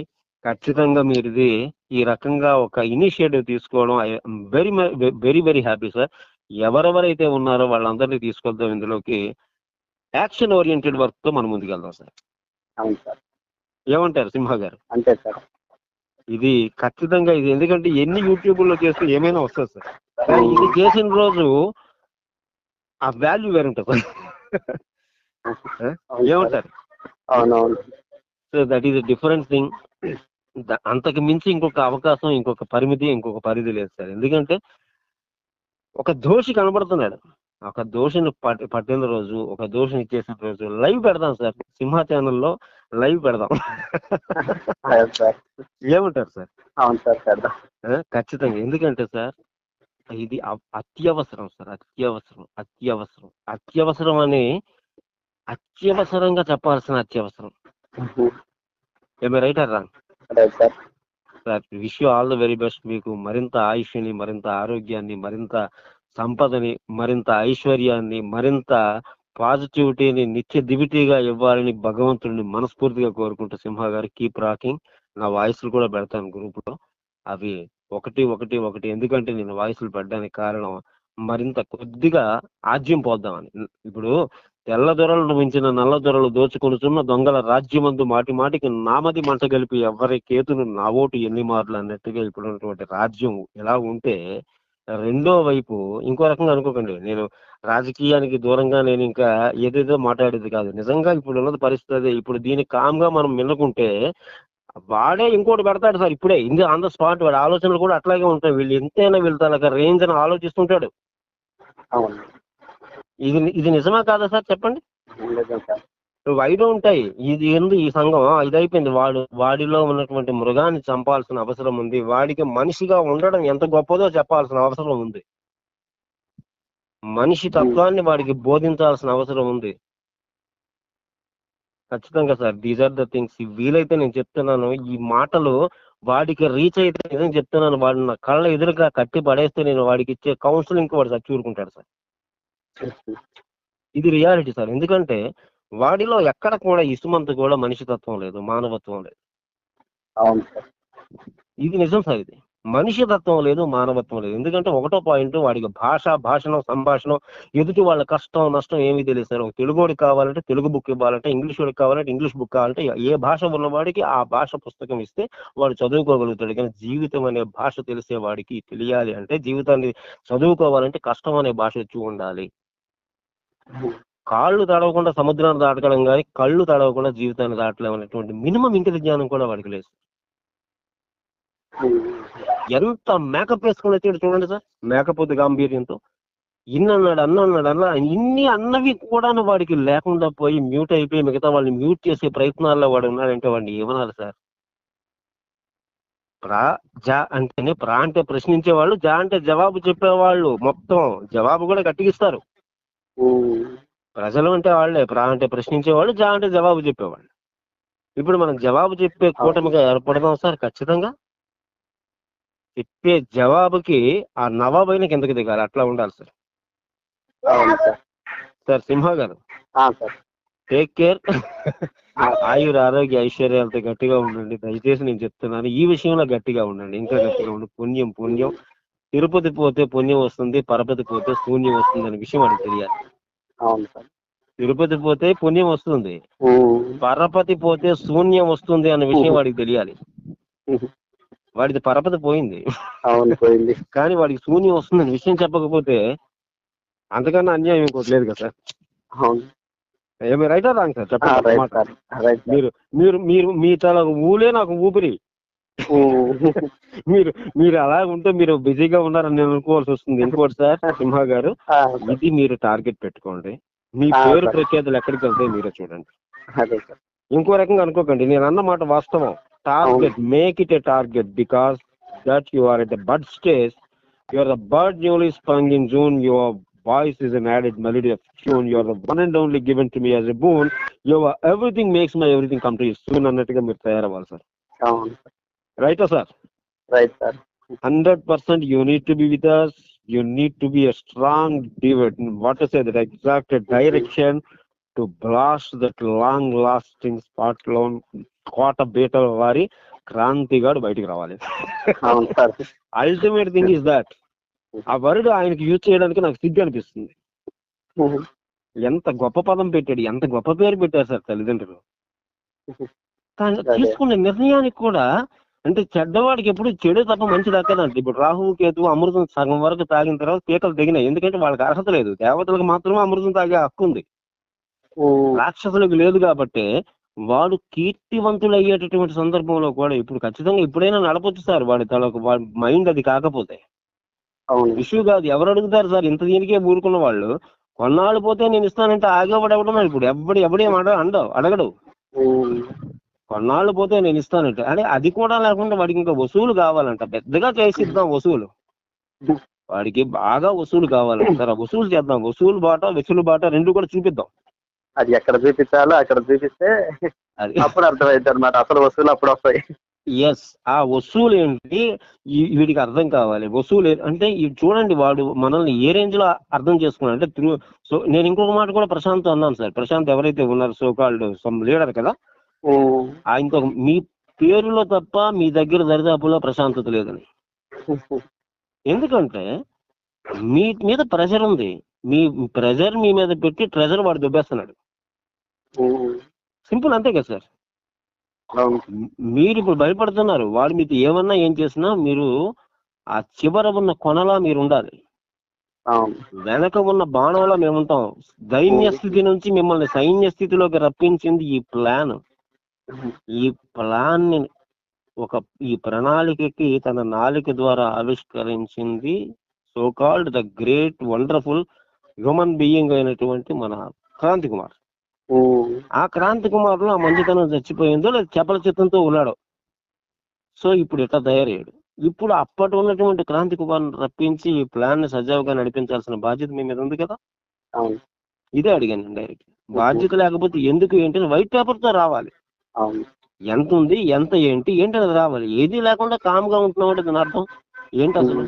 ఖచ్చితంగా మీరు ఇది ఈ రకంగా ఒక ఇనిషియేటివ్ తీసుకోవడం very very very happy sir. ఎవరెవరైతే ఉన్నారో వాళ్ళందరినీ తీసుకొద్దాం ఇందులోకి. యాక్షన్ ఓరియంటెడ్ వర్క్ తో మనం ముందుకెళ్దాం సార్. అవును సార్. ఏమంటారు సింహ గారు? అంతే సార్. ఇది ఖచ్చితంగా ఇది ఎందుకంటే ఎన్ని యూట్యూబ్లో చేస్తే ఏమైనా వస్తుంది సార్. కానీ ఇది చేసిన రోజు ఆ వాల్యూ వేరుంటుంది. అవును సార్. ఏమంటారు? అవునవును. So that is different thing. అంతకు మించి ఇంకొక అవకాశం, ఇంకొక పరిమితి, ఇంకొక పరిధి లేదు సార్. ఎందుకంటే ఒక దోషి కనబడుతున్నాడు. ఒక దోషిని పట్టిన రోజు, ఒక దోషిని ఇచ్చేసిన రోజు లైవ్ పెడదాం సార్. సింహ ఛానల్లో లైవ్ పెడదాం. అవును సార్. ఏమంటారు సార్? అవును సార్, చేద్దాం. ఖచ్చితంగా. ఎందుకంటే సార్ ఇది అత్యవసరం సార్. అత్యవసరం, అత్యవసరం, అత్యవసరం అని అత్యవసరంగా చెప్పాల్సిన అత్యవసరం. ఏమే right are wrong? Right sir. Sir wish you all the very best. మీకు మరింత ఆయుష్ని, మరింత ఆరోగ్యాన్ని, మరింత సంపదని, మరింత ఐశ్వర్యాన్ని, మరింత పాజిటివిటీని నిత్య దివిటీగా ఇవ్వాలని భగవంతుడిని మనస్ఫూర్తిగా కోరుకుంటూ సింహ గారు కీప్ రాకింగ్. నా వాయిస్లు కూడా పెడతాను గ్రూపులో. అవి ఒకటి ఎందుకంటే నేను వాయిస్లు పెట్టడానికి కారణం మరింత కొద్దిగా ఆజ్యం పోద్దామని. ఇప్పుడు తెల్ల దొరలను మించిన నల్ల దొరలు దోచుకొనుచున్న దొంగల రాజ్యమందు మాటి మాటికి నామది మంట కలిపి ఎవరి కేతును నా ఓటు ఎన్ని మార్లు అన్నట్టుగా ఇప్పుడు ఉన్నటువంటి రాజ్యం ఎలా ఉంటే, రెండో వైపు ఇంకో రకంగా అనుకోకండి, నేను రాజకీయానికి దూరంగా నేను ఇంకా ఏదేదో మాట్లాడేది కాదు. నిజంగా ఇప్పుడు ఉన్నది పరిస్థితి అదే. ఇప్పుడు దీన్ని కామ్గా మనం మిన్నకుంటే వాడే ఇంకోటి పెడతాడు సార్. ఇప్పుడే ఇంది ఆన్ ద స్పాట్ వాడి ఆలోచనలు కూడా అట్లాగే ఉంటాయి. వీళ్ళు ఎంతైనా వీళ్ళు తనక రేంజ్ అని ఆలోచిస్తుంటాడు. అవును. ఇది ఇది నిజమా కాదా సార్ చెప్పండి? నిజం సార్. Why don't I? ఇది ఏంది ఈ సంఘం ఇదైపోయింది. వాడిలో ఉన్నటువంటి మృగాన్ని చంపాల్సిన అవసరం ఉంది. వాడికి మనిషిగా ఉండడం ఎంత గొప్పదో చెప్పాల్సిన అవసరం ఉంది. మనిషి తత్వాన్ని వాడికి బోధించాల్సిన అవసరం ఉంది. ఖచ్చితంగా sir. These are the things. వీలైతే నేను చెప్తున్నాను, ఈ మాటలు వాడికి రీచ్ అయితే నిజం చెప్తున్నాను, వాడు నా కళ్ళ ఎదురుగా కట్టి పడేస్తే నేను వాడికి ఇచ్చే కౌన్సిలింగ్ వాడు చచ్చూరుకుంటాడు సార్. ఇది రియాలిటీ సార్. ఎందుకంటే వాడిలో ఎక్కడ కూడా ఇసుమంత కూడా మనిషితత్వం లేదు, మానవత్వం లేదు. అవును సార్. ఇది నిజం సార్. ఇది మనిషి తత్వం లేదు, మానవత్వం లేదు. ఎందుకంటే ఒకటో పాయింట్, వాడికి భాషణం, సంభాషణం, ఎదుటి వాళ్ళ కష్టం నష్టం ఏమీ తెలియదు సార్. ఒక తెలుగుడికి కావాలంటే తెలుగు బుక్ ఇవ్వాలంటే, ఇంగ్లీష్ వాడికి కావాలంటే ఇంగ్లీష్ బుక్ కావాలంటే, ఏ భాష ఉన్నవాడికి ఆ భాష పుస్తకం ఇస్తే వాడు చదువుకోగలుగుతాడు. కానీ జీవితం అనే భాష తెలిసే వాడికి తెలియాలి అంటే, జీవితాన్ని చదువుకోవాలంటే కష్టం అనే భాష వచ్చి ఉండాలి. కాళ్ళు తడవకుండా సముద్రాన్ని దాటగలం కానీ కళ్ళు తడవకుండా జీవితాన్ని దాటలేమనేటువంటి మినిమం ఇంటి జ్ఞానం కూడా వాడికి లేదు. ఎంత మేకప్ వేసుకుని వచ్చాడు చూడండి సార్, మేకపోతే గాంభీర్యంతో. అన్నాడు అలా ఇన్ని అన్నవి కూడా వాడికి లేకుండా పోయి మ్యూట్ అయిపోయి మిగతా వాళ్ళని మ్యూట్ చేసే ప్రయత్నాల్లో వాడు ఉన్నాడంటే వాడిని ఏమనాలి సార్? జా అంటేనే ప్రా అంటే ప్రశ్నించేవాళ్ళు, జా అంటే జవాబు చెప్పేవాళ్ళు. మొత్తం జవాబు కూడా గట్టిగిస్తారు. ప్రజలు అంటే వాళ్ళే. ప్రా అంటే ప్రశ్నించేవాళ్ళు, జా అంటే జవాబు చెప్పేవాళ్ళు. ఇప్పుడు మనం జవాబు చెప్పే కూటమిగా ఏర్పడదాం సార్. ఖచ్చితంగా చెప్పే జవాబుకి ఆ నవాబైన కిందకి దిగాలి. అట్లా ఉండాలి సార్. సార్ సింహ గారు టేక్ కేర్. ఆయుర ఆరోగ్య ఐశ్వర్యాలతో గట్టిగా ఉండండి. దయచేసి నేను చెప్తున్నాను, ఈ విషయంలో గట్టిగా ఉండండి. ఇంకా గట్టిగా ఉండి పుణ్యం. తిరుపతి పోతే పుణ్యం వస్తుంది, పరపతి పోతే శూన్యం వస్తుంది అనే విషయం వాడికి తెలియాలి. తిరుపతి పోతే పుణ్యం వస్తుంది, పరపతి పోతే శూన్యం వస్తుంది అన్న విషయం వాడికి తెలియాలి. వాడిది పరపతి పోయింది, కానీ వాడికి శూన్యం వస్తుంది అనే విషయం చెప్పకపోతే అంతకన్నా అన్యాయం ఇంకోటి లేదు కదా సార్. ఏమి రైటా రాంగ్ సార్ చెప్పండి. మీరు మీ తల ఊలే నాకు ఊపిరి. మీరు అలా ఉంటే మీరు బిజీగా ఉన్నారని నేను అనుకోవాల్సి వస్తుంది. ఇంకోటి సార్ సింహ గారు, ఇది మీరు టార్గెట్ పెట్టుకోండి. మీ పేరు ప్రఖ్యాతులు ఎక్కడికి వెళ్తాయి మీరే చూడండి. ఇంకో రకంగా అనుకోకండి. నేను అన్న మాట వాస్తవం. Target, make it a target because that you are at the bud stage. You are the bird newly sprung in June. Your voice is an added melody of tune. You are the one and only given to me as a boon. Everything makes my everything come to you soon అన్నట్టుగా మీరు తయారవ్వాలి sir. రైటా sir? Right sir. 100% you need to be with us. You need to be a strong pivot, what to say, that exact direction to blast that long lasting spot-loan కోట బీటల వారి క్రాంతిగాడు బయటికి రావాలి. Ultimate thing is that. ఆ word ఆయనకి use చేయడానికి నాకు సిగ్గు అనిపిస్తుంది. ఎంత గొప్ప పదం పెట్టాడు, ఎంత గొప్ప పేరు పెట్టారు సార్ తల్లిదండ్రులు. తీసుకునే నిర్ణయానికి కూడా అంటే చెడ్డవాడికి ఎప్పుడు చెడు తప్ప మంచి దక్కదంటే. ఇప్పుడు రాహు కేతు అమృతం సగం వరకు తాగిన తర్వాత పీకలు దిగినాయి. ఎందుకంటే వాళ్ళకి అర్హత లేదు. దేవతలకు మాత్రమే అమృతం తాగే హక్కు ఉంది. రాక్షసులకు లేదు కాబట్టి వాడు కీర్తివంతులు అయ్యేటటువంటి సందర్భంలో కూడా ఇప్పుడు ఖచ్చితంగా ఎప్పుడైనా నడపొచ్చు సార్ వాడి తలకు వాడి మైండ్ అది కాకపోతే అవును. ఇష్యూ కాదు. ఎవరు అడుగుతారు సార్ ఇంత దీనికే ఊరుకున్న వాళ్ళు? కొన్నాళ్ళు పోతే నేను ఇస్తానంటే ఆగేవాడు ఎవడున్నాడు ఇప్పుడు? ఎవడేం అడగడు. కొన్నాళ్ళు పోతే నేను ఇస్తానంటే అదే అది కూడా లేకుండా వాడికి ఇంకా వసూలు కావాలంట. పెద్దగా చేసిద్దాం వసూలు. వాడికి బాగా వసూలు కావాలంట సార్. ఆ వసూలు చేద్దాం. వసూలు బాట వెసులు బాట రెండు కూడా చూపిద్దాం. అది ఎక్కడ చూపించాలో అక్కడ చూపిస్తే అది అప్పుడు అర్థమైంది అనమాట. అసలు వసూలు అప్పుడు వస్తాయి. ఎస్. ఆ వసూలు ఏంటి వీడికి అర్థం కావాలి. వసూలు అంటే చూడండి వాడు మనల్ని ఏ రేంజ్ లో అర్థం చేసుకున్నాడు అంటే సో నేను ఇంకొక మాట కూడా ప్రశాంత్ అన్నాను సార్. ప్రశాంత్ ఎవరైతే ఉన్నారు సో కాల్డ్ సమ్ లీడర్ కదా, ఆయనతో మీ పేరులో తప్ప మీ దగ్గర దరిదాపులో ప్రశాంతత లేదని. ఎందుకంటే మీ మీద ప్రెషర్ ఉంది. మీ ప్రెషర్ మీ మీద పెట్టి ట్రెజర్ వాడు దుబ్బేస్తున్నాడు. సింపుల్ అంతే కదా సార్. మీరు ఇప్పుడు భయపడుతున్నారు. వాడు మీకు ఏమన్నా ఏం చేసినా మీరు ఆ చివర ఉన్న కొనలా మీరు ఉండాలి. వెనక ఉన్న బాణంలో మేము ఉంటాం. దైన్య స్థితి నుంచి మిమ్మల్ని సైన్య స్థితిలోకి రప్పించింది ఈ ప్లాన్. ఈ ప్లాన్ ని ఈ ప్రణాళికకి తన నాలిక ద్వారా ఆవిష్కరించింది so called the great wonderful human being అయినటువంటి మన క్రాంతి కుమార్. ఆ క్రాంతి కుమార్ లో ఆ మంచితనం చచ్చిపోయిందో లేదా చపల చిత్తంతో ఉన్నాడో సో ఇప్పుడు ఇట్లా తయారయ్యాడు. ఇప్పుడు అప్పటి ఉన్నటువంటి క్రాంతి కుమార్ రప్పించి ఈ ప్లాన్ ని సజావుగా నడిపించాల్సిన బాధ్యత మీ మీద ఉంది కదా. ఇదే అడిగాను డైరెక్ట్. బాధ్యత లేకపోతే ఎందుకు ఏంటి వైట్ పేపర్ తో రావాలి. ఎంత ఉంది ఎంత ఏంటి అది రావాలి. ఏది లేకుండా కామ్గా ఉంటున్నామంటే దాని అర్థం ఏంటి అసలు?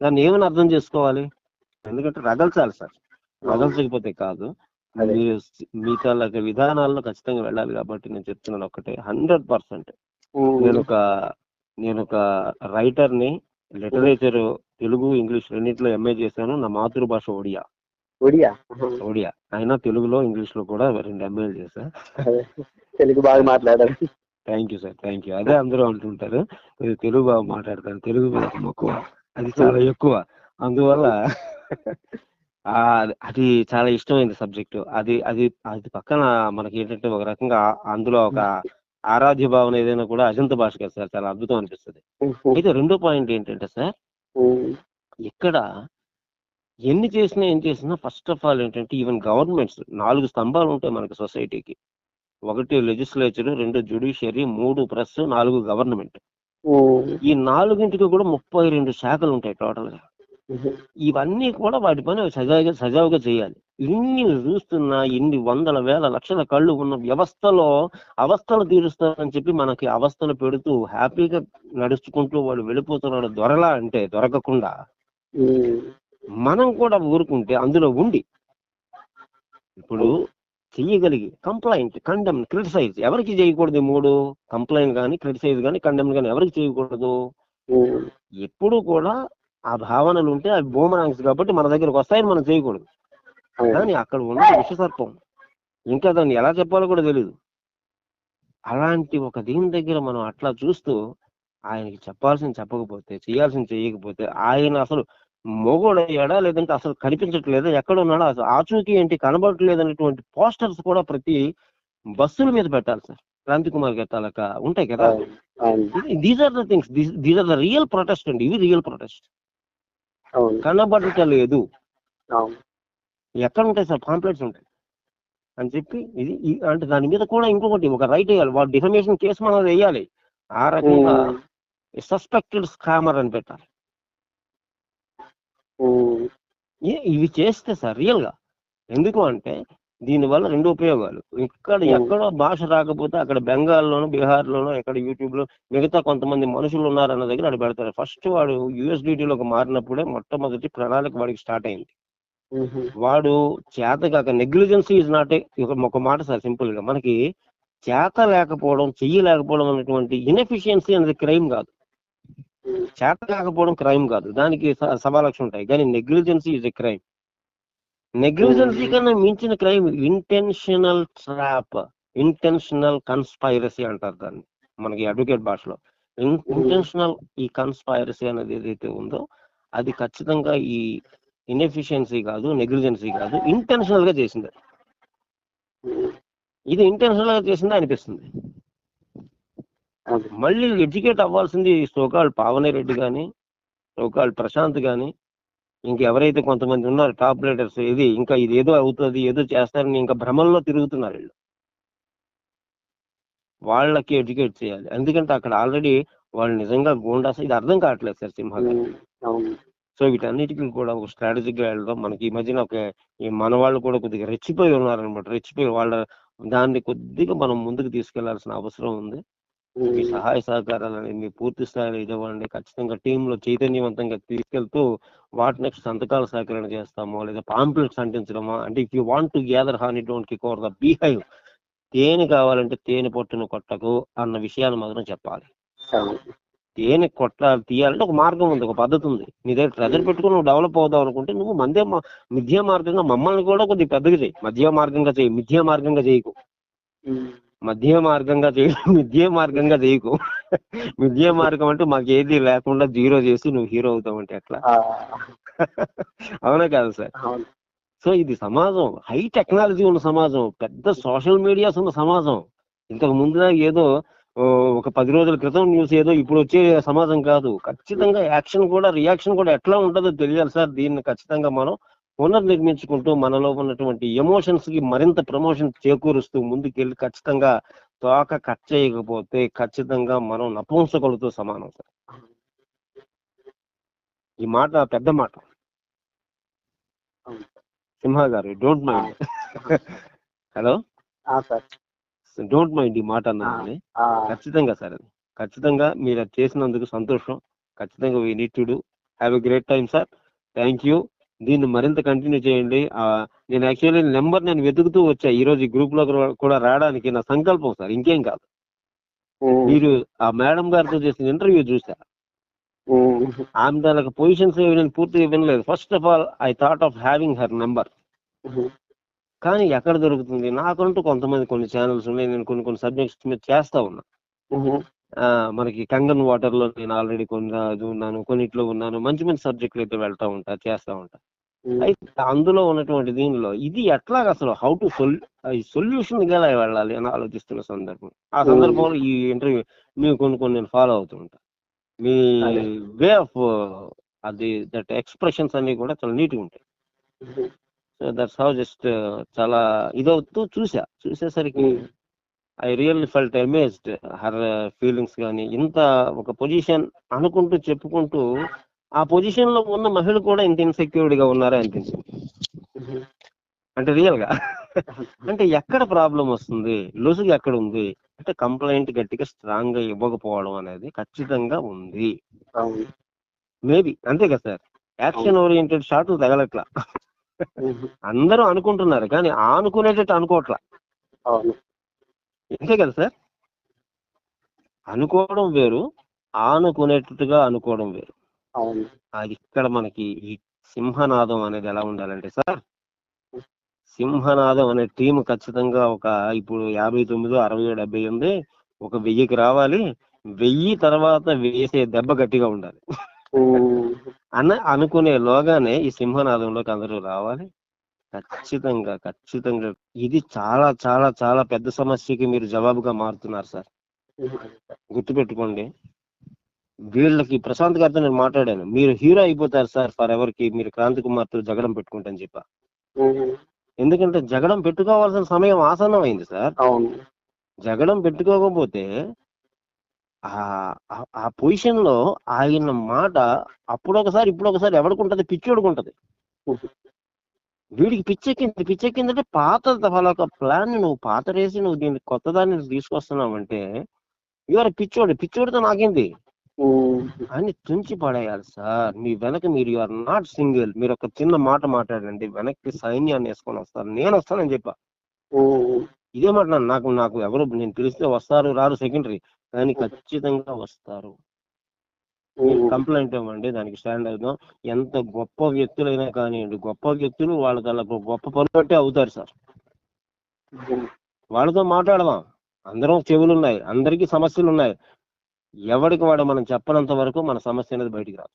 దాన్ని ఏమని అర్థం చేసుకోవాలి? ఎందుకంటే రగల్చాలి సార్. రగల్చకపోతే కాదు. మీ తాలూకా విధానాల్లో ఖచ్చితంగా వెళ్ళాలి. కాబట్టి నేను చెప్తున్నాను ఒకటే 100%. నేను ఒక రైటర్ని. లిటరేచర్ తెలుగు ఇంగ్లీష్ రెండింటిలో ఎంఏ చేశాను. నా మాతృభాష ఒడియా. అయినా తెలుగులో ఇంగ్లీష్ లో కూడా 2 ఎంఏలు చేశా. తెలుగు బాగా మాట్లాడారు. Thank you sir. Thank you. అదే అందరూ అంటుంటారు మీరు తెలుగు బాగా మాట్లాడతారు. తెలుగు మీద మక్కువ అది చాలా ఎక్కువ. అందువల్ల అది చాలా ఇష్టమైంది సబ్జెక్టు. అది అది అది పక్కన మనకి ఏంటంటే ఒక రకంగా అందులో ఒక ఆరాధ్య భావన ఏదైనా కూడా అజంత భాష కదా సార్. చాలా అద్భుతం అనిపిస్తుంది. అయితే రెండో పాయింట్ ఏంటంటే సార్, ఇక్కడ ఎన్ని చేసినా ఏం చేసినా ఫస్ట్ ఆఫ్ ఆల్ ఏంటంటే ఈవెన్ గవర్నమెంట్స్ 4 స్తంభాలు ఉంటాయి మనకి సొసైటీకి. 1 లెజిస్లేచర్, 2 జ్యుడిషియరీ, 3 ప్రెస్, 4 గవర్నమెంట్. ఈ 4ంటికి కూడా 32 శాఖలు ఉంటాయి టోటల్ గా. ఇవన్నీ కూడా వాటి పని సజావుగా చేయాలి. ఇన్ని చూస్తున్నా ఇన్ని వందల వేల లక్షల కళ్ళు ఉన్న వ్యవస్థలో అవస్థలు తీరుస్తారని చెప్పి మనకి అవస్థలు పెడుతూ హ్యాపీగా నడుచుకుంటూ వాడు వెళ్ళిపోతున్నాడు దొరలా అంటే దొరకకుండా మనం కూడా ఊరుకుంటే అందులో ఉండి ఇప్పుడు చెయ్యగలిగి కంప్లైంట్, కండెమ్, క్రిటిసైజ్ ఎవరికి చేయకూడదు? 3 కంప్లైంట్ కానీ క్రిటిసైజ్ కానీ కండెమ్ కానీ ఎవరికి చేయకూడదు? ఎప్పుడు కూడా ఆ భావనలు ఉంటే అవి బూమరాంగ్స్ కాబట్టి మన దగ్గరకు వస్తాయని మనం చేయకూడదు. కానీ అక్కడ ఉన్న విషసర్పం ఇంకా దాన్ని ఎలా చెప్పాలో కూడా తెలియదు. అలాంటి ఒక దీని దగ్గర మనం అట్లా చూస్తూ ఆయనకి చెప్పాల్సింది చెప్పకపోతే, చేయాల్సింది చేయకపోతే ఆయన అసలు మొగోడయ్యాడా లేదంటే అసలు కనిపించట్లేదా, ఎక్కడ ఉన్నాడా, అసలు ఆచూకీ ఏంటి కనబడట్లేదు అనేటువంటి పోస్టర్స్ కూడా ప్రతి బస్సుల మీద పెట్టాలి సార్. క్రాంతి కుమార్ గట్టాలక ఉంటాయి కదా. These are the things, these are the real protest అండి. ఇవి రియల్ ప్రొటెస్ట్. కనబడటలేదు. ఎక్కడ ఉంటాయి సార్? పాంప్లెట్స్ ఉంటాయి అని చెప్పి ఇది అంటే దాని మీద కూడా ఇంకొకటి ఒక రైట్ వేయాలి. వాడు డిఫమేషన్ కేసు మనం వేయాలి. ఆ రకంగా సస్పెక్టెడ్ స్కామర్ అని పెట్టాలి. ఇవి చేస్తే సార్ రియల్ గా ఎందుకు అంటే దీనివల్ల 2 ఉపయోగాలు. ఎక్కడో భాష రాకపోతే అక్కడ బెంగాల్లోనో బీహార్లోనో ఎక్కడ యూట్యూబ్ లో మిగతా కొంతమంది మనుషులు ఉన్నారన్న దగ్గర అక్కడ పెడతారు. ఫస్ట్ వాడు యూఎస్డిటీలోకి మారినప్పుడే మొట్టమొదటి ప్రణాళిక వాడికి స్టార్ట్ అయింది. వాడు చేతగాక నెగ్లిజెన్సీ ఇస్ నాట్ ఒక మాట సార్. సింపుల్ గా మనకి చేత లేకపోవడం, చెయ్యి లేకపోవడం అనేటువంటి ఇన్ఎఫిషియన్సీ అనేది క్రైమ్ కాదు. చేత కాకపోవడం క్రైమ్ కాదు, దానికి సవాలక్షలు ఉంటాయి. కానీ negligence is a crime. Negligence కన్నా మించిన క్రైమ్ ఇంటెన్షనల్ ట్రాప్, ఇంటెన్షనల్ కన్స్పైరసీ అంటారు దాన్ని మనకి అడ్వకేట్ భాషలో. ఇంటెన్షనల్ ఈ కన్స్పైరసీ అనేది ఏదైతే ఉందో అది ఖచ్చితంగా ఈ ఇన్ఎఫిషియన్సీ కాదు, నెగ్లిజెన్సీ కాదు, ఇంటెన్షనల్ గా చేసింది. ఇది ఇంటెన్షనల్ గా చేసింది అనిపిస్తుంది. అది. మళ్ళీ ఎడ్యుకేట్ అవ్వాల్సింది సోకాల్ పావని రెడ్డి కానీ, సోకాల్ ప్రశాంత్ కానీ, ఇంకెవరైతే కొంతమంది ఉన్నారు టాప్ లీడర్స్, ఇది ఇంకా ఇది ఏదో అవుతుంది ఏదో చేస్తారని ఇంకా భ్రమంలో తిరుగుతున్నారు వీళ్ళు. వాళ్ళకి ఎడ్యుకేట్ చేయాలి. ఎందుకంటే అక్కడ ఆల్రెడీ వాళ్ళు నిజంగా గూండాస్, ఇది అర్థం కావట్లేదు సార్ సింహ గారు. అవును. సో వీటన్నిటికీ కూడా ఒక స్ట్రాటజిక్ గా వెళ్దాం. మనకి ఈ మధ్యన ఈ మన వాళ్ళు కూడా కొద్దిగా రెచ్చిపోయి ఉన్నారనమాట. రెచ్చిపోయి వాళ్ళ దాన్ని కొద్దిగా మనం ముందుకు తీసుకెళ్లాల్సిన అవసరం ఉంది. మీ సహాయ సహకారాలని మీ పూర్తి స్థాయిలో ఇవ్వండి. ఖచ్చితంగా టీంలో చైతన్యవంతంగా తీసుకెళ్తూ వాటి నెక్స్ట్ సంతకాల సేకరణ చేస్తామో లేదా పాంప్లెట్స్ అంటించడమో. అంటే if you want to gather honey don't kick over the beehive, తేనె కావాలంటే తేనె పొట్టును కొట్టకు అన్న విషయాలు మాత్రం చెప్పాలి. తేనె తీయాలంటే ఒక మార్గం ఉంది, ఒక పద్ధతి ఉంది. నీ దగ్గర ప్రెజర్ పెట్టుకుని నువ్వు డెవలప్ అవుదాం అనుకుంటే నువ్వు మిథ్యా మార్గంగా మమ్మల్ని కూడా కొద్దిగా పెద్దగా చేయి. మిథ్యా మార్గంగా చేయకు. మిథ్యా మార్గంగా చేయకు. మిథ్యా మార్గం అంటే మాకు ఏది లేకుండా జీరో చేసి నువ్వు హీరో అవుతావంటే ఎట్లా? అవునా కాదు సార్? సో ఇది సమాజం, హై టెక్నాలజీ ఉన్న సమాజం, పెద్ద సోషల్ మీడియాస్ ఉన్న సమాజం. ఇంతకు ముందు ఏదో ఒక 10 రోజుల క్రితం న్యూస్ ఏదో ఇప్పుడు వచ్చే సమాజం కాదు. ఖచ్చితంగా యాక్షన్ కూడా రియాక్షన్ కూడా ఎట్లా ఉంటుందో తెలియాలి సార్. దీన్ని ఖచ్చితంగా మనం పునర్నిర్మించుకుంటూ మనలో ఉన్నటువంటి ఎమోషన్స్ కి మరింత ప్రమోషన్ చేకూరుస్తూ ముందుకెళ్ళి ఖచ్చితంగా తోక కట్ చేయకపోతే ఖచ్చితంగా మనం నపుంసకులతో సమానం సార్. ఈ మాట పెద్ద మాట సింహ గారు, don't mind. Hello sir, don't mind ఈ మాట అన్నానండి. ఖచ్చితంగా సార్, అది ఖచ్చితంగా మీరు అది చేసినందుకు సంతోషం. ఖచ్చితంగా we need to do. Have a great time sir. Thank you. దీన్ని మరింత కంటిన్యూ చేయండి. నేను యాక్చువల్లీ నెంబర్ నేను వెతుకుతూ వచ్చా ఈ రోజు ఈ గ్రూప్ లో కూడా రావడానికి. నా సంకల్పం సార్, ఇంకేం కాదు. మీరు ఆ మేడం గారితో చేసిన ఇంటర్వ్యూ చూసా. ఆమె దానికి పొజిషన్స్ నేను పూర్తిగా వినలేదు. First of all I thought of having her number. కానీ ఎక్కడ దొరుకుతుంది? నాకంటూ కొన్ని ఛానల్స్ ఉన్నాయి. నేను కొన్ని సబ్జెక్ట్స్ మీద చేస్తా ఉన్నా. మనకి కంగన్ వాటర్ లో నేను ఆల్రెడీ ఉన్నాను, కొన్నిట్లో ఉన్నాను. మంచి సబ్జెక్టులు అయితే వెళ్తా ఉంటా, చేస్తా ఉంటా. అయితే అందులో ఉన్నటువంటి దీనిలో ఇది ఎట్లాగ అసలు హౌ టు సొల్యూషన్ గా వెళ్ళాలి అని ఆలోచిస్తున్న సందర్భం. ఆ సందర్భంలో ఈ ఇంటర్వ్యూ మీరు కొన్ని నేను ఫాలో అవుతూ ఉంటా. మీ వే ఆఫ్ అది దట్ ఎక్స్ప్రెషన్స్ అన్ని కూడా చాలా నీట్గా ఉంటాయి. సో దట్స్ హౌ జస్ట్ చాలా ఇదవుతూ చూసేసరికి I really felt amazed. Her feelings కానీ ఇంత ఒక పొజిషన్ అనుకుంటూ చెప్పుకుంటూ ఆ పొజిషన్ లో ఉన్న మహిళ కూడా ఇంత ఇన్సెక్యూర్డ్ గా ఉన్నారా అనిపించింది. అంటే రియల్ గా అంటే ఎక్కడ ప్రాబ్లం వస్తుంది, లొసుగు ఎక్కడ ఉంది అంటే కంప్లైంట్ గట్టిగా స్ట్రాంగ్ గా ఇవ్వకపోవడం అనేది ఖచ్చితంగా ఉంది. మేబీ అంతే కదా సార్. యాక్షన్ ఓరియంటెడ్ షాట్లు తగలట్లా. అందరూ అనుకుంటున్నారు కానీ అనుకునేటట్టు అనుకోవట్లా. అంతే కదా సార్. అనుకోవడం వేరు, ఆనుకునేటట్టుగా అనుకోవడం వేరు. అది ఇక్కడ మనకి ఈ సింహనాదం అనేది ఎలా ఉండాలంటే సార్, సింహనాదం అనే టీం ఖచ్చితంగా ఇప్పుడు 59, 60, 70 ఉంది. ఒక 1000కి రావాలి. 1000 తర్వాత వేసే దెబ్బ గట్టిగా ఉండాలి అనుకునే లోగానే ఈ సింహనాదంలోకి అందరూ రావాలి. ఖచ్చితంగా ఇది చాలా చాలా చాలా పెద్ద సమస్యకి మీరు జవాబుగా మారుతున్నారు సార్. గుర్తుపెట్టుకోండి. వీళ్ళకి ప్రశాంత్ గారితో నేను మాట్లాడాను. మీరు హీరో అయిపోతారు సార్ ఫర్ ఎవర్ కి మీరు క్రాంతి కుమార్తో జగడం పెట్టుకుంటాను చెప్పా. ఎందుకంటే జగడం పెట్టుకోవాల్సిన సమయం ఆసన్నం అయింది సార్. జగడం పెట్టుకోకపోతే ఆ పొజిషన్ లో ఆయన మాట అప్పుడొకసారి ఇప్పుడొకసారి ఎవడుకుంటది, పిచ్చోడుకుంటది. వీడికి పిచ్చెక్కిందంటే పాత ఒక ప్లాన్ నువ్వు పాతరేసి నువ్వు దీన్ని కొత్త దాన్ని తీసుకొస్తున్నావంటే ఇవాళ పిచ్చోడితో నాకేంది అని తుంచి పడేయాలి సార్. మీ వెనక మీరు యు ఆర్ నాట్ సింగిల్. మీరు ఒక చిన్న మాట మాట్లాడండి, వెనక్కి సైన్యాన్ని వేసుకొని వస్తారు. నేను వస్తానని చెప్పా. ఇదే మాట నాకు ఎవరు నేను పిలిస్తే వస్తారు రారు సెకండరీ, కానీ ఖచ్చితంగా వస్తారు. కంప్లైంట్ ఇవ్వండి, దానికి స్టాండ్ అవుతాం. ఎంత గొప్ప వ్యక్తులైనా కానివ్వండి, గొప్ప వ్యక్తులు వాళ్ళకి అలా గొప్ప పనులట్టే అవుతారు సార్. వాళ్ళతో మాట్లాడదాం. అందరం చెవులున్నాయి, అందరికీ సమస్యలు ఉన్నాయి. ఎవరికి వాడు మనం చెప్పనంత వరకు మన సమస్య అనేది బయటికి రాదు.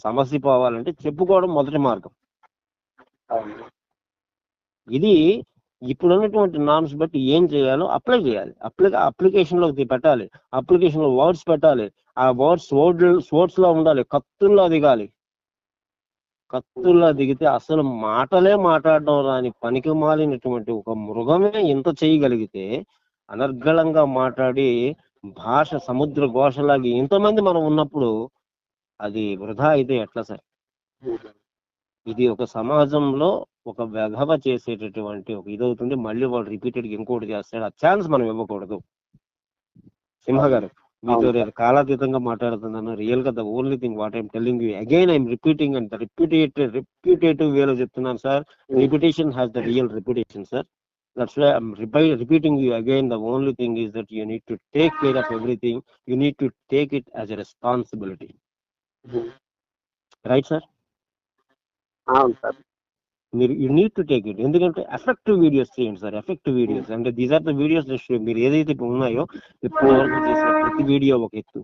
సమస్య పోవాలంటే చెప్పుకోవడం మొదటి మార్గం. ఇది ఇప్పుడు ఉన్నటువంటి నామ్స్ బట్టి ఏం చేయాలో అప్లై చేయాలి. అప్లికేషన్లోకి పెట్టాలి. అప్లికేషన్లో వర్డ్స్ పెట్టాలి. ఆ వర్డ్స్ లో ఉండాలి. కత్తుల్లో దిగాలి. కత్తుల్లో దిగితే అసలు మాటలే మాట్లాడడం రాని పనికి మాలినటువంటి ఒక మృగమే ఇంత చేయగలిగితే, అనర్గళంగా మాట్లాడి భాష సముద్ర ఘోషలాగి ఇంతమంది మనం ఉన్నప్పుడు అది వృధా అయితే ఎట్లా సార్? ఇది ఒక సమాజంలో ఒక వెధవ చేసేటటువంటి ఒక ఇదవుతుంది. మళ్ళీ వాడు రిపీటెడ్ ఇంకోటి చేస్తాడు. ఆ ఛాన్స్ మనం ఇవ్వకూడదు. సింహ గారు, మీతో నేను కాలాతీతంగా మాట్లాడుతున్నాను. రియల్ గా the only thing what I'm telling you again I'm repeating and repetitive వేలో చెప్తున్నాను sir. Repetition has the real repetition sir. That's why I'm repeating you again. The only thing is that you need to take care of everything. You need to take it as a responsibility. Right, sir? అవును sir. మీరు you need to take it. ఎందుకంటే effective videos చేయండి sir. Effective videos అంటే these are the videos మీరు ఏదైతే ఇప్పుడు ఉన్నాయో ఇప్పటి వరకు చేసిన ప్రతి వీడియో ఒక ఎత్తు,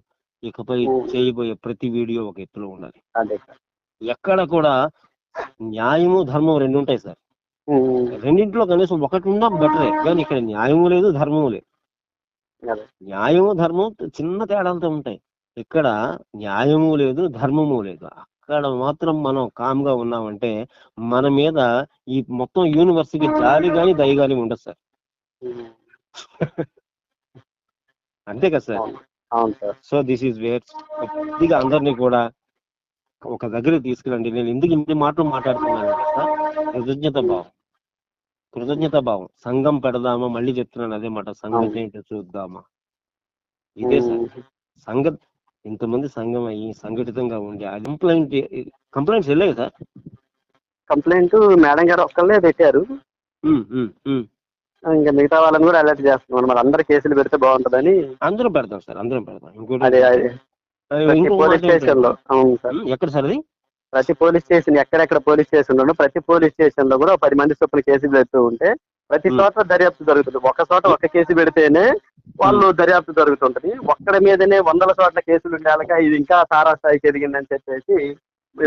ఇకపై చేయబోయే ప్రతి వీడియో ఒక ఎత్తులో ఉండాలి. ఎక్కడ కూడా న్యాయము ధర్మం రెండు ఉంటాయి సార్. రెండింటిలో కనీసం ఒకటి ఉన్నా బెటరే. కానీ ఇక్కడ న్యాయము లేదు, ధర్మము లేదు. న్యాయము ధర్మం చిన్న తేడాలతో ఉంటాయి. ఇక్కడ న్యాయము లేదు, ధర్మము లేదు. అక్కడ మాత్రం మనం కామ్ గా ఉన్నామంటే మన మీద ఈ మొత్తం యూనివర్సిటీకి జాలి గాని దయ గాని ఉండదు సార్. అంతే కదా sir? So this is where కొద్దిగా అందరినీ కూడా ఒక దగ్గరికి తీసుకురండి. నేను ఎందుకు ఇన్ని మాటలు మాట్లాడుతున్నాను సార్? కృతజ్ఞత భావం. సంఘం పెడదామా? మళ్ళీ చెప్తున్నాను అదే మాట. సంఘం ఏంటో చూద్దామా? ఇదే సార్ సంఘం. ఇంతమంది సంఘం అయ్యి సంఘటితంగా ఉండి కంప్లైంట్స్ వెళ్ళాయి సార్. కంప్లైంట్ మేడం గారు ఒక్కళ్ళే పెట్టారు. ఇంకా మిగతా వాళ్ళని కూడా అలర్ట్ చేస్తున్నాం. మరి అందరు కేసులు పెడితే బాగుంటుందని. అందరూ పెడతాం సార్, అందరం పెడతాం. ఇంకోటి పోలీస్ స్టేషన్ లో. అవును సార్. ఎక్కడ సార్ అది? ప్రతి పోలీస్ స్టేషన్, ఎక్కడెక్కడ పోలీస్ స్టేషన్ లో ప్రతి పోలీస్ స్టేషన్ లో కూడా 10 మంది చొప్పున కేసులు పెడుతూ ఉంటే ప్రతి చోట దర్యాప్తు జరుగుతుంది. ఒక చోట ఒక కేసు పెడితేనే వాళ్ళు దర్యాప్తు జరుగుతుంటది. ఒక్కడి మీదనే 100 చోట్ల కేసులు ఉండాలిగా ఇది ఇంకా తారాస్థాయికి ఎదిగిందని చెప్పేసి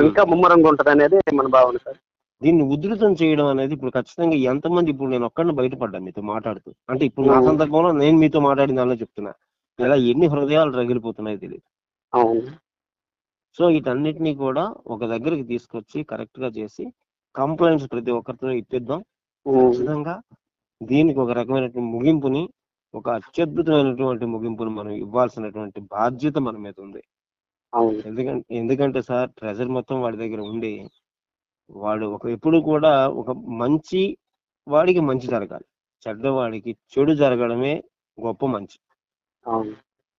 ఇంకా ముమ్మరంగా ఉంటది అనేది మన భావన సార్. దీన్ని ఉధృతం చేయడం అనేది ఇప్పుడు ఖచ్చితంగా ఎంతమంది, ఇప్పుడు నేను ఒక్కడిని బయటపడ్డాను మీతో మాట్లాడుతూ. అంటే ఇప్పుడు నా సందర్భంలో నేను మీతో మాట్లాడిన దానిలో చెప్తున్నా. ఇలా ఎన్ని హృదయాలు రగిలిపోతున్నాయో తెలియదు. సో వీటన్నిటినీ కూడా ఒక దగ్గరికి తీసుకొచ్చి కరెక్ట్ గా చేసి కంప్లైంట్స్ ప్రతి ఒక్కరితో ఇప్పిద్దాం. ఖచ్చితంగా దీనికి ఒక రకమైనటువంటి ముగింపుని, ఒక అత్యద్భుతమైనటువంటి ముగింపుని మనం ఇవ్వాల్సినటువంటి బాధ్యత మన మీద ఉంది. ఎందుకంటే సార్ ప్రెజర్ మొత్తం వాడి దగ్గర ఉండి వాడు ఎప్పుడు కూడా ఒక మంచి వాడికి మంచి జరగాలి, చెడ్డవాడికి చెడు జరగడమే గొప్ప మంచి.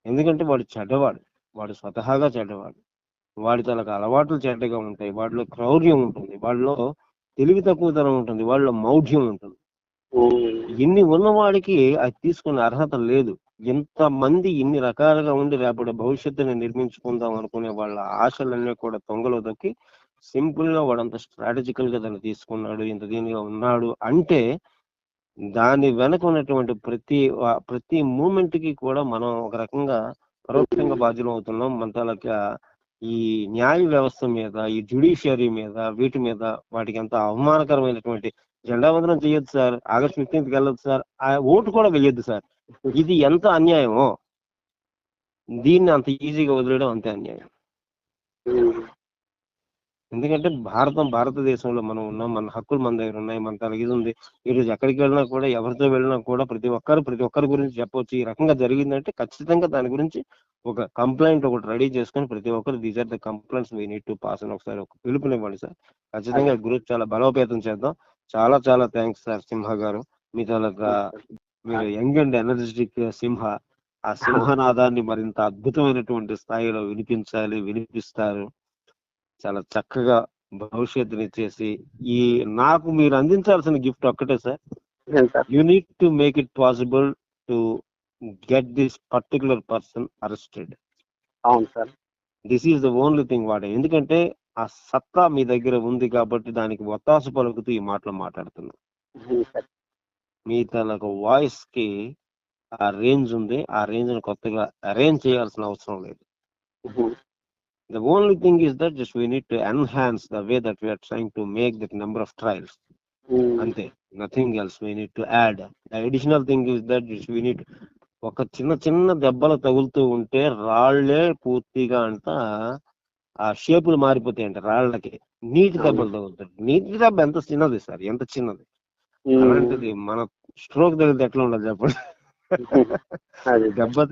ఎందుకంటే వాడు చెడ్డవాడు, వాడు స్వతహాగా చెడ్డవాడు. వాడి తనకు అలవాట్లు చెడ్డగా ఉంటాయి, వాడిలో క్రౌర్యం ఉంటుంది, వాడిలో తెలివి తక్కువతనం ఉంటుంది, వాడిలో మౌఢ్యం ఉంటుంది. ఇన్ని ఉన్నవాడికి అది తీసుకునే అర్హత లేదు. ఇంతమంది ఇన్ని రకాలుగా ఉండి రేపటి భవిష్యత్తుని నిర్మించుకుందాం అనుకునే వాళ్ళ ఆశలన్నీ కూడా తొంగలో దొక్కి సింపుల్ గా వాడంత స్ట్రాటజికల్ గా దాన్ని తీసుకున్నాడు, ఇంత దీనిగా ఉన్నాడు అంటే దాని వెనక ఉన్నటువంటి ప్రతి మూమెంట్ కి కూడా మనం ఒక రకంగా పరోక్షంగా బాధ్యులు అవుతున్నాం. మన ఈ న్యాయ వ్యవస్థ మీద, ఈ జ్యుడిషియరీ మీద, వీటి మీద వాటికి ఎంత అవమానకరమైనటువంటి జెండా వందనం చేయొద్దు సార్, ఆగస్టు 15కి వెళ్ళొద్దు సార్, ఆ ఓటు కూడా వెయ్యొద్దు సార్. ఇది ఎంత అన్యాయమో దీన్ని అంత ఈజీగా వదిలేయడం అంతే అన్యాయం. ఎందుకంటే భారతదేశంలో మనం ఉన్నాం, మన హక్కులు మన దగ్గర ఉన్నాయి, మన తనకి ఇది ఉంది. ఈరోజు ఎక్కడికి వెళ్ళినా కూడా, ఎవరితో వెళ్ళినా కూడా ప్రతి ఒక్కరి గురించి చెప్పవచ్చు. ఈ రకంగా జరిగిందంటే ఖచ్చితంగా దాని గురించి ఒక కంప్లైంట్ ఒకటి రెడీ చేసుకొని ప్రతి ఒక్కరు these are the complaints we need to pass అని ఒకసారి ఒక పిలుపునివ్వండి సార్. ఖచ్చితంగా గ్రూప్ చాలా బలోపేతం చేద్దాం. చాలా చాలా థ్యాంక్స్ సార్ సింహ గారు. మీ మీరు యంగ్ అండ్ ఎనర్జెటిక్ సింహ. ఆ సింహనాదాన్ని మరింత అద్భుతమైనటువంటి స్థాయిలో వినిపిస్తారు. చాలా చక్కగా భవిష్యత్తుని ఇచ్చేసి నాకు మీరు అందించాల్సిన గిఫ్ట్ ఒక్కటే sir. You need to make it possible to get this particular person arrested. అవును sir. This is the only thing ఎందుకంటే ఆ సత్తా మీ దగ్గర ఉంది కాబట్టి దానికి ఒత్తాసు పలుకుతూ ఈ మాటలు మాట్లాడుతున్నాం. మీ వాయిస్ కి ఆ రేంజ్ ఉంది. ఆ రేంజ్ ని కొత్తగా అరేంజ్ చేయాల్సిన అవసరం లేదు. The only thing is that just we need to enhance the way that we are trying to make that number of trials. అంతే, nothing else we need to add. The additional thing is that we need, ఒక చిన్న చిన్న దెబ్బలు తగులుతూ ఉంటే రాళ్లే పూర్తిగా అంతా ఆ షేపులు మారిపోతాయంట రాళ్లకి. నీటి దెబ్బలు తగులుతాయి. నీటి దెబ్బ ఎంత చిన్నది సార్, ఎంత చిన్నది. అలాంటిది మన స్ట్రోక్ తగిలితే ఎట్లా ఉండదు చెప్పండి. దెబ్బ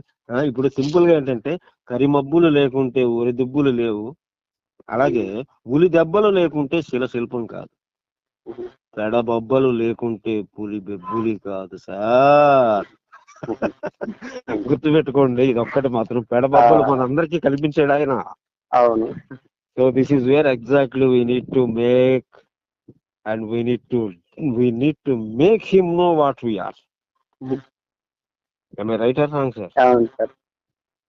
ఇప్పుడు సింపుల్ గా ఏంటంటే కరిమబ్బులు లేకుంటే ఉరి దుబ్బులు లేవు, అలాగే ఉలి దెబ్బలు లేకుంటే శిల్పం కాదు, పెడబొబ్బలు లేకుంటే పులి బెబ్బులి కాదు సార్. గుర్తుపెట్టుకోండి, ఇది ఒక్కటి మాత్రం, పెడబొబ్బలు మనందరికీ కల్పించాడు ఆయన. అవును. So this is where exactly we need to make, and we need to make him know what we are. Am I right or wrong, sir? అవును sir.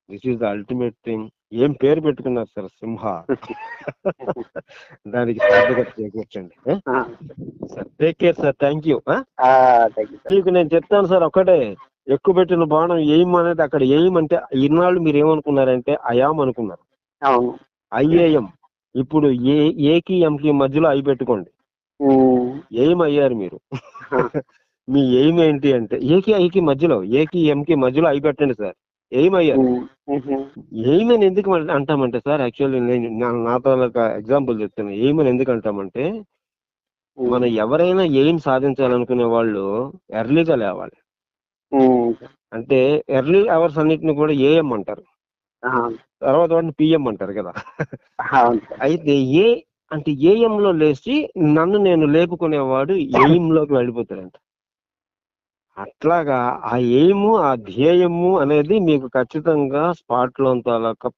This is the ultimate thing. ఏం పేరు పెట్టుకున్నారు sir, Simha. దానికి సార్థకత చేకూర్చండి sir. Take care sir, thank you. మీకు నేను చెప్తాను సార్ ఒక్కటే, ఎక్కువ పెట్టిన బాణం ఎయిమ్ అనేది, అక్కడ ఎయిమ్ అంటే ఇన్నాళ్ళు మీరు ఏమనుకున్నారంటే అయామ్ అనుకున్నారు, ఐఏఎం. ఇప్పుడు ఏకి ఎంకి మధ్యలో ఐ పెట్టుకోండి, ఎయిమ్ అయ్యారు మీరు. మీ ఎయిమ్ ఏంటి అంటే ఏకి ఐకి మధ్యలో, ఏకి ఎంకి మధ్యలో ఐ పెట్టండి సార్, ఎయిమ్ అయ్యారు. ఎయిమ్ అని ఎందుకు అంటామంటే సార్, యాక్చువల్లీ నేను నాతో ఎగ్జాంపుల్ చెప్తాను. ఎయిమ్ అని ఎందుకు అంటామంటే, మనం ఎవరైనా ఎయిమ్ సాధించాలనుకునే వాళ్ళు ఎర్లీగా లేవాలి. అంటే ఎర్లీ అవర్స్ అన్నిటిని కూడా ఏఎం అంటారు, తర్వాత వాటిని పిఎం అంటారు కదా. అయితే ఏ అంటే ఏఎం లో లేచి నన్ను నేను లేపుకునేవాడు ఎయిమ్ లోకి వెళ్ళిపోతాడంట. అట్లాగా ఆ ఎయిము, ఆ ధ్యేయము అనేది మీకు ఖచ్చితంగా స్పాట్ లో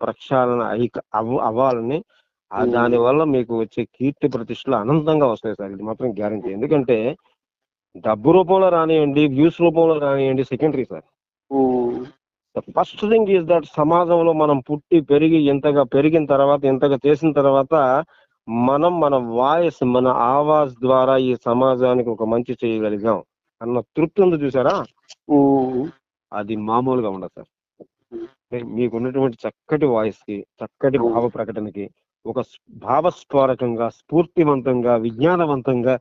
ప్రక్షాళన అవ్వాలని, దాని వల్ల మీకు వచ్చే కీర్తి ప్రతిష్టలు అనంతంగా వస్తాయి సార్, ఇది మాత్రం గ్యారంటీ. ఎందుకంటే డబ్బు రూపంలో రానియండి, వ్యూస్ రూపంలో రానియండి, secondary sir. First thing is that సమాజంలో మనం పుట్టి పెరిగి ఇంతగా పెరిగిన తర్వాత, ఇంతగా చేసిన తర్వాత, మన వాయిస్, మన ఆవాజ్ ద్వారా ఈ సమాజానికి ఒక మంచి చేయగలిగాం అన్న తృప్తి ఉంది చూసారా, అది మామూలుగా ఉండదు సార్. మీకున్నటువంటి చక్కటి వాయిస్ కి, చక్కటి భావ ప్రకటనకి, ఒక భావస్ఫోరకంగా, స్ఫూర్తివంతంగా, విజ్ఞానవంతంగా,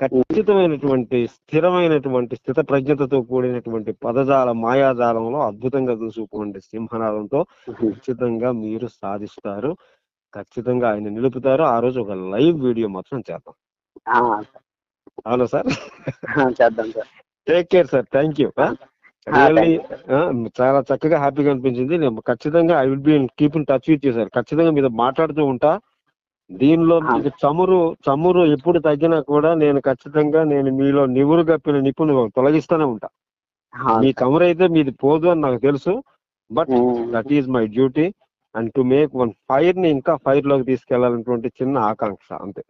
ఖచ్చితమైనటువంటి స్థిరమైనటువంటి స్థిత ప్రజ్ఞతతో కూడినటువంటి పదజాల మాయాజాలంలో అద్భుతంగా దూసుకుపోండి సింహనాదంతో ఖచ్చితంగా మీరు సాధిస్తారు. ఖచ్చితంగా ఆయన నిలుపుతారు. ఆ రోజు ఒక లైవ్ వీడియో మాత్రం చేద్దాం. అవునా సార్? చేద్దాం sir. Take care sir, thank you. Really చాలా చక్కగా హ్యాపీగా అనిపించింది. నేను ఖచ్చితంగా I will be keep in touch with you sir. ఖచ్చితంగా మీతో మాట్లాడుతూ ఉంటా. దీనిలో మీకు చమురు ఎప్పుడు తగ్గినా కూడా నేను ఖచ్చితంగా మీలో నివురు గప్పిన నిప్పును తొలగిస్తూనే ఉంటా. మీ చమురు అయితే మీది పోదు అని నాకు తెలుసు, but that is my duty, and to make one fire ని ఇంకా ఫైర్ లోకి తీసుకెళ్లాలన్నటువంటి చిన్న ఆకాంక్ష, అంతే.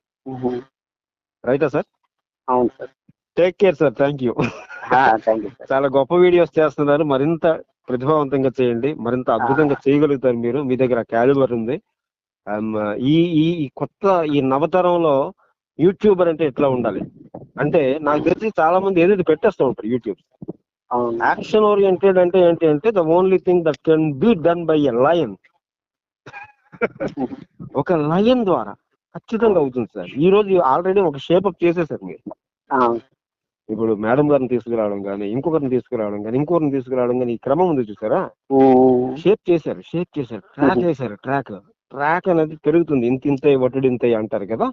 రైటా సార్? అవును sir. Take care sir, thank you. చాలా గొప్ప వీడియోస్ చేస్తున్నారు, మరింత ప్రతిభావంతంగా చేయండి, మరింత అద్భుతంగా చేయగలుగుతారు మీరు. మీ దగ్గర క్యాలిబర్ ఉంది. ఈ కొత్త ఈ నవతరంలో యూట్యూబర్ అంటే ఎట్లా ఉండాలి అంటే, నాకు తెలిసి చాలా మంది ఏదైతే పెట్టేస్తూ ఉంటారు యూట్యూబ్. యాక్షన్ ఓరియంటెడ్ అంటే ఏంటి అంటే, the only thing that can be done by a lion. ఒక లయన్ ద్వారా ఖచ్చితంగా అవుతుంది సార్. ఈ రోజు ఆల్రెడీ ఒక షేపప్ చేసేసారు మీరు. ఇప్పుడు మేడం గారిని తీసుకురావడం కానీ, ఇంకొకరిని తీసుకురావడం కానీ, ఇంకొకరిని తీసుకురావడం కానీ, ఈ క్రమం ఉంది చూసారా, షేప్ చేశారు, ట్రాక్ వేశారు. ట్రాక్ అనేది పెరుగుతుంది, ఇంతే వటుడింతే అంటారు కదా,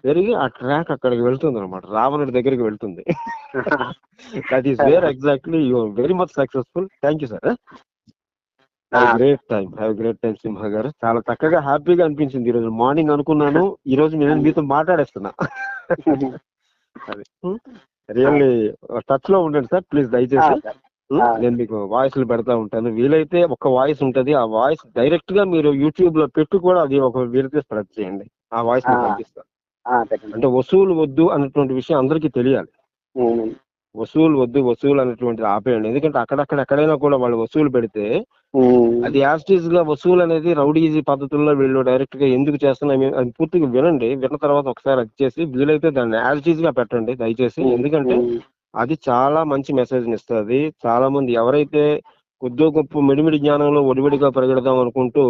పెరిగి ఆ ట్రాక్ అక్కడికి వెళ్తుంది అనమాట, రావణుడి దగ్గరికి వెళ్తుంది. That is where exactly you are very much successful. Thank you sir. Have great time Simha garu. చాలా చక్కగా హ్యాపీగా అనిపించింది ఈ రోజు మార్నింగ్. అనుకున్నాను ఈ రోజు నేను మీతో మాట్లాడేస్తున్నా. అది రియల్లీ టచ్ లో ఉండండి సార్ ప్లీజ్, దయచేసి. నేను మీకు వాయిస్లు పెడతా ఉంటాను. వీలైతే ఒక వాయిస్ ఉంటది, ఆ వాయిస్ డైరెక్ట్ గా మీరు యూట్యూబ్ లో పెట్టి కూడా అది ఒక వీలైతే స్ప్రెడ్ చేయండి. ఆ వాయిస్ మీకు పంపిస్తాను. అంటే వసూలు వద్దు అన్నటువంటి విషయం అందరికీ తెలియాలి. వసూలు అనేటువంటిది ఆపేయండి. ఎందుకంటే ఎక్కడైనా కూడా వాళ్ళు వసూలు పెడితే అది యాస్టీజ్ గా వసూలు అనేది రౌడీజీ పద్ధతుల్లో వీళ్ళు డైరెక్ట్ గా ఎందుకు చేస్తున్నాయి అది పూర్తిగా వినండి. విన్న తర్వాత ఒకసారి అది చేసి వీలైతే దాన్ని యాస్టీజ్ గా పెట్టండి దయచేసి. ఎందుకంటే అది చాలా మంచి మెసేజ్ ఇస్తుంది. చాలా మంది ఎవరైతే కొద్దో గొప్ప మిడిమిడి జ్ఞానంలో ఒడివిడిగా పరిగెడదాం అనుకుంటూ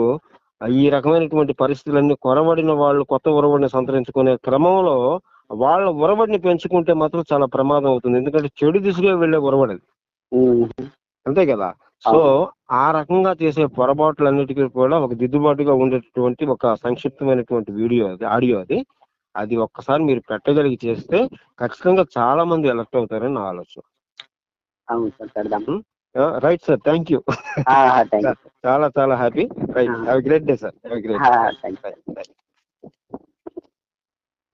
ఈ రకమైనటువంటి పరిస్థితులన్నీ కొరవడిన వాళ్ళు కొత్త ఒరవడిని సంతరించుకునే క్రమంలో వాళ్ళ ఒరవడిని పెంచుకుంటే మాత్రం చాలా ప్రమాదం అవుతుంది. ఎందుకంటే చెడు దిశగా వెళ్ళే ఒరవడి అది. అంతే కదా. సో ఆ రకంగా చేసే పొరపాట్లన్నిటికీ కూడా ఒక దిద్దుబాటుగా ఉండేటటువంటి ఒక సంక్షిప్తమైనటువంటి వీడియో అది, ఆడియో అది. అది ఒక్కసారి మీరు పెట్టగలిగి చేస్తే ఖచ్చితంగా చాలా మంది ఎలక్ట్ అవుతారని నా ఆలోచన. అవును సార్, పెడదాం. Right sir, thank you. Thank you. చాలా చాలా happy. Right, have great day sir. Have great day. Thank you.